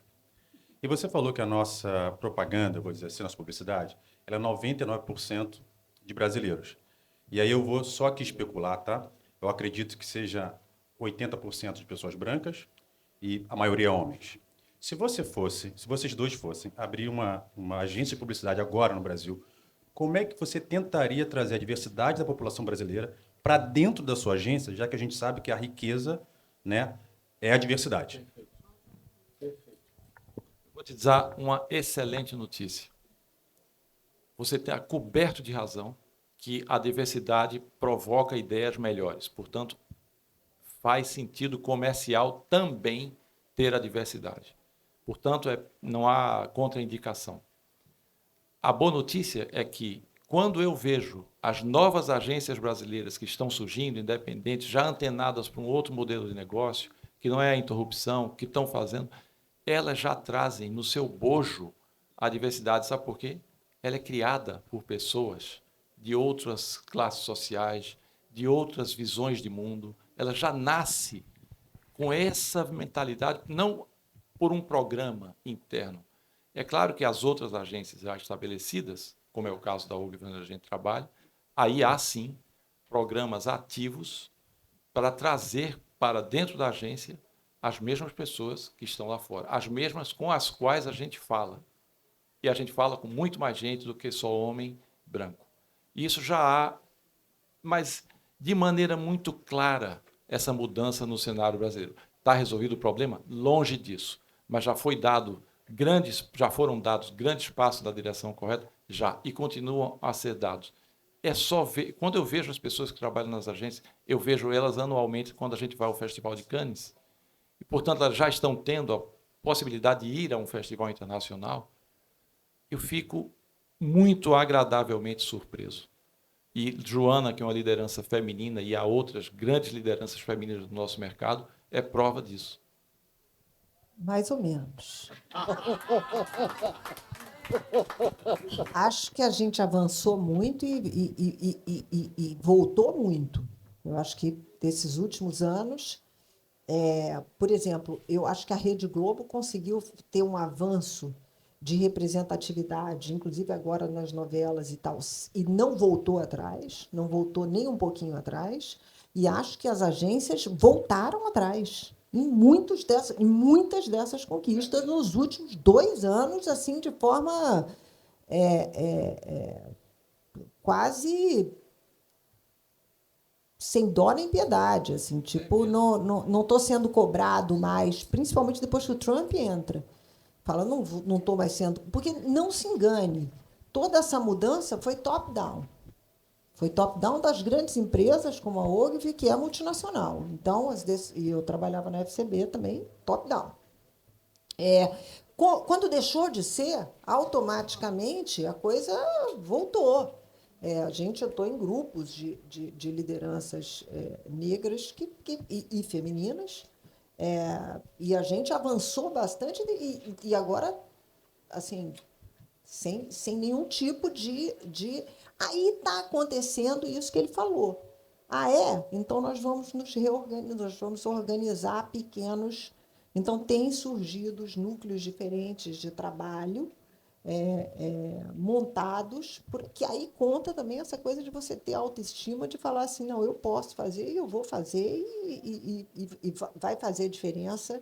E você falou que a nossa propaganda, vou dizer assim, nossa publicidade, ela é 99% de brasileiros. E aí eu vou só aqui especular, tá? Eu acredito que seja 80% de pessoas brancas e a maioria homens. Se vocês dois fossem abrir uma agência de publicidade agora no Brasil, como é que você tentaria trazer a diversidade da população brasileira para dentro da sua agência, já que a gente sabe que a riqueza, né, é a diversidade? Vou te dar uma excelente notícia. Você está coberto de razão que a diversidade provoca ideias melhores. Portanto, faz sentido comercial também ter a diversidade. Portanto, não há contraindicação. A boa notícia é que, quando eu vejo as novas agências brasileiras que estão surgindo, independentes, já antenadas para um outro modelo de negócio, que não é a interrupção, que estão fazendo, elas já trazem no seu bojo a diversidade. Sabe por quê? Ela é criada por pessoas de outras classes sociais, de outras visões de mundo. Ela já nasce com essa mentalidade, não por um programa interno. É claro que as outras agências já estabelecidas, como é o caso da URG, onde a gente trabalha, aí há, sim, programas ativos para trazer para dentro da agência as mesmas pessoas que estão lá fora, as mesmas com as quais a gente fala. E a gente fala com muito mais gente do que só homem branco. Isso já há, mas de maneira muito clara, essa mudança no cenário brasileiro. Está resolvido o problema? Longe disso. Mas já foram dados grandes passos na direção correta? Já. E continuam a ser dados. É só ver. Quando eu vejo as pessoas que trabalham nas agências, eu vejo elas anualmente quando a gente vai ao Festival de Cannes. E, portanto, elas já estão tendo a possibilidade de ir a um festival internacional. Eu fico muito agradavelmente surpreso. E Joana, que é uma liderança feminina, e há outras grandes lideranças femininas do nosso mercado, é prova disso. Mais ou menos. Acho que a gente avançou muito e voltou muito. Eu acho que desses últimos anos, por exemplo, eu acho que a Rede Globo conseguiu ter um avanço de representatividade, inclusive agora nas novelas e tal, e não voltou atrás, não voltou nem um pouquinho atrás, e acho que as agências voltaram atrás em muitas dessas conquistas nos últimos 2 anos, assim, de forma quase sem dó nem piedade, assim, tipo, não estou sendo cobrado mais, principalmente depois que o Trump entra. Fala, não estou mais sendo... Porque, não se engane, toda essa mudança foi top-down. Foi top-down das grandes empresas, como a Ogilvy, que é multinacional. Então, e eu trabalhava na FCB também, top-down. Quando deixou de ser, automaticamente a coisa voltou. Eu estou em grupos de lideranças negras e femininas, e a gente avançou bastante e agora, assim, sem nenhum tipo de... Aí está acontecendo isso que ele falou. Então nós vamos nos reorganizar, nós vamos organizar pequenos... Então, têm surgido os núcleos diferentes de trabalho montados, porque aí conta também essa coisa de você ter autoestima, de falar assim, não, eu posso fazer, eu vou fazer e vai fazer diferença.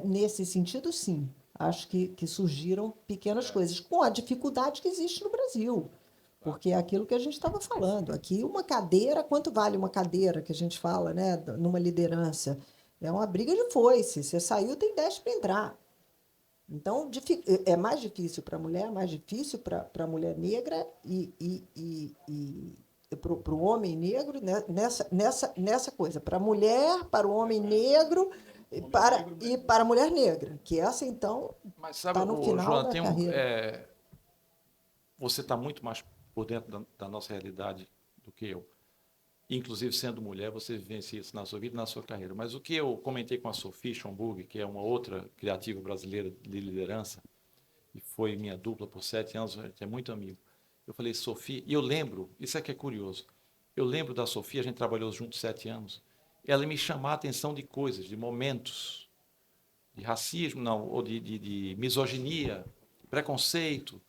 Nesse sentido, sim. Acho que surgiram pequenas coisas, com a dificuldade que existe no Brasil. Porque é aquilo que a gente estava falando. Aqui, uma cadeira, quanto vale uma cadeira que a gente fala, né, numa liderança? É uma briga de foice. Você saiu, tem 10 para entrar. Então, é mais difícil para a mulher, é mais difícil para a mulher negra e para o homem negro, né, nessa coisa. Para a mulher, para o homem negro e para a mulher negra. Que essa, então, está no final da carreira. Você está muito mais por dentro da nossa realidade do que eu. Inclusive, sendo mulher, você vivencia isso na sua vida e na sua carreira. Mas o que eu comentei com a Sophie Schomburg, que é uma outra criativa brasileira de liderança, e foi minha dupla por 7 anos, a gente é muito amigo. Eu falei, Sophie, e eu lembro, isso é que é curioso, eu lembro da Sophie, a gente trabalhou juntos 7 anos, ela me chamava a atenção de coisas, de momentos, de racismo, não, ou de misoginia, preconceito,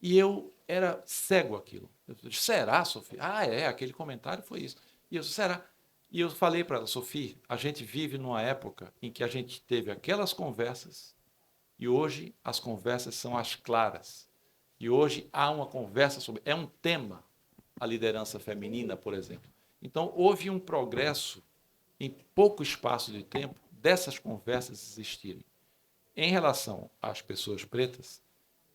e eu era cego àquilo. Eu disse, será, Sophie? Aquele comentário foi isso. E eu disse, será? E eu falei para ela, Sophie, a gente vive numa época em que a gente teve aquelas conversas e hoje as conversas são as claras. E hoje há uma conversa sobre... É um tema a liderança feminina, por exemplo. Então, houve um progresso em pouco espaço de tempo dessas conversas existirem. Em relação às pessoas pretas,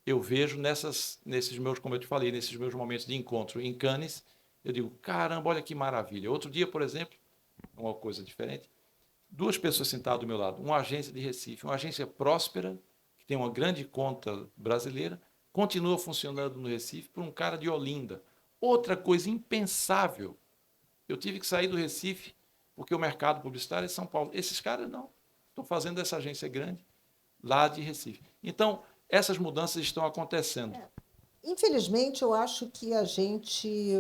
eu vejo nesses meus, como eu te falei, nesses meus momentos de encontro em Cannes, eu digo, caramba, olha que maravilha. Outro dia, por exemplo, uma coisa diferente, 2 pessoas sentadas do meu lado, uma agência de Recife, uma agência próspera, que tem uma grande conta brasileira, continua funcionando no Recife por um cara de Olinda. Outra coisa impensável, eu tive que sair do Recife porque o mercado publicitário é São Paulo. Esses caras não, estão fazendo essa agência grande lá de Recife. Então, essas mudanças estão acontecendo. Infelizmente, eu acho que a gente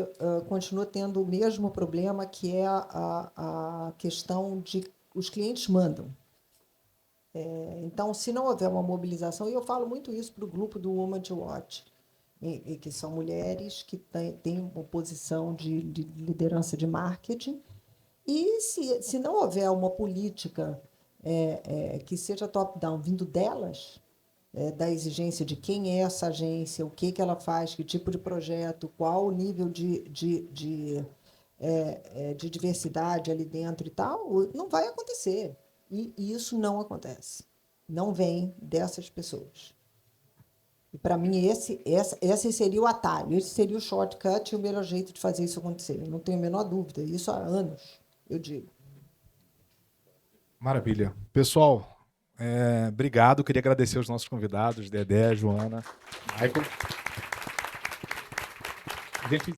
continua tendo o mesmo problema, que é a questão de os clientes mandam. Então, se não houver uma mobilização, e eu falo muito isso para o grupo do Women to Watch, e que são mulheres que têm uma posição de liderança de marketing, e se não houver uma política que seja top-down vindo delas, da exigência de quem é essa agência, o que ela faz, que tipo de projeto, qual o nível de diversidade ali dentro e tal, não vai acontecer. E isso não acontece. Não vem dessas pessoas. E, para mim, esse seria o atalho, esse seria o shortcut e o melhor jeito de fazer isso acontecer. Eu não tenho a menor dúvida. Isso há anos, eu digo. Maravilha. Pessoal, obrigado. Queria agradecer aos nossos convidados, Dedé, Joana, Michael. A gente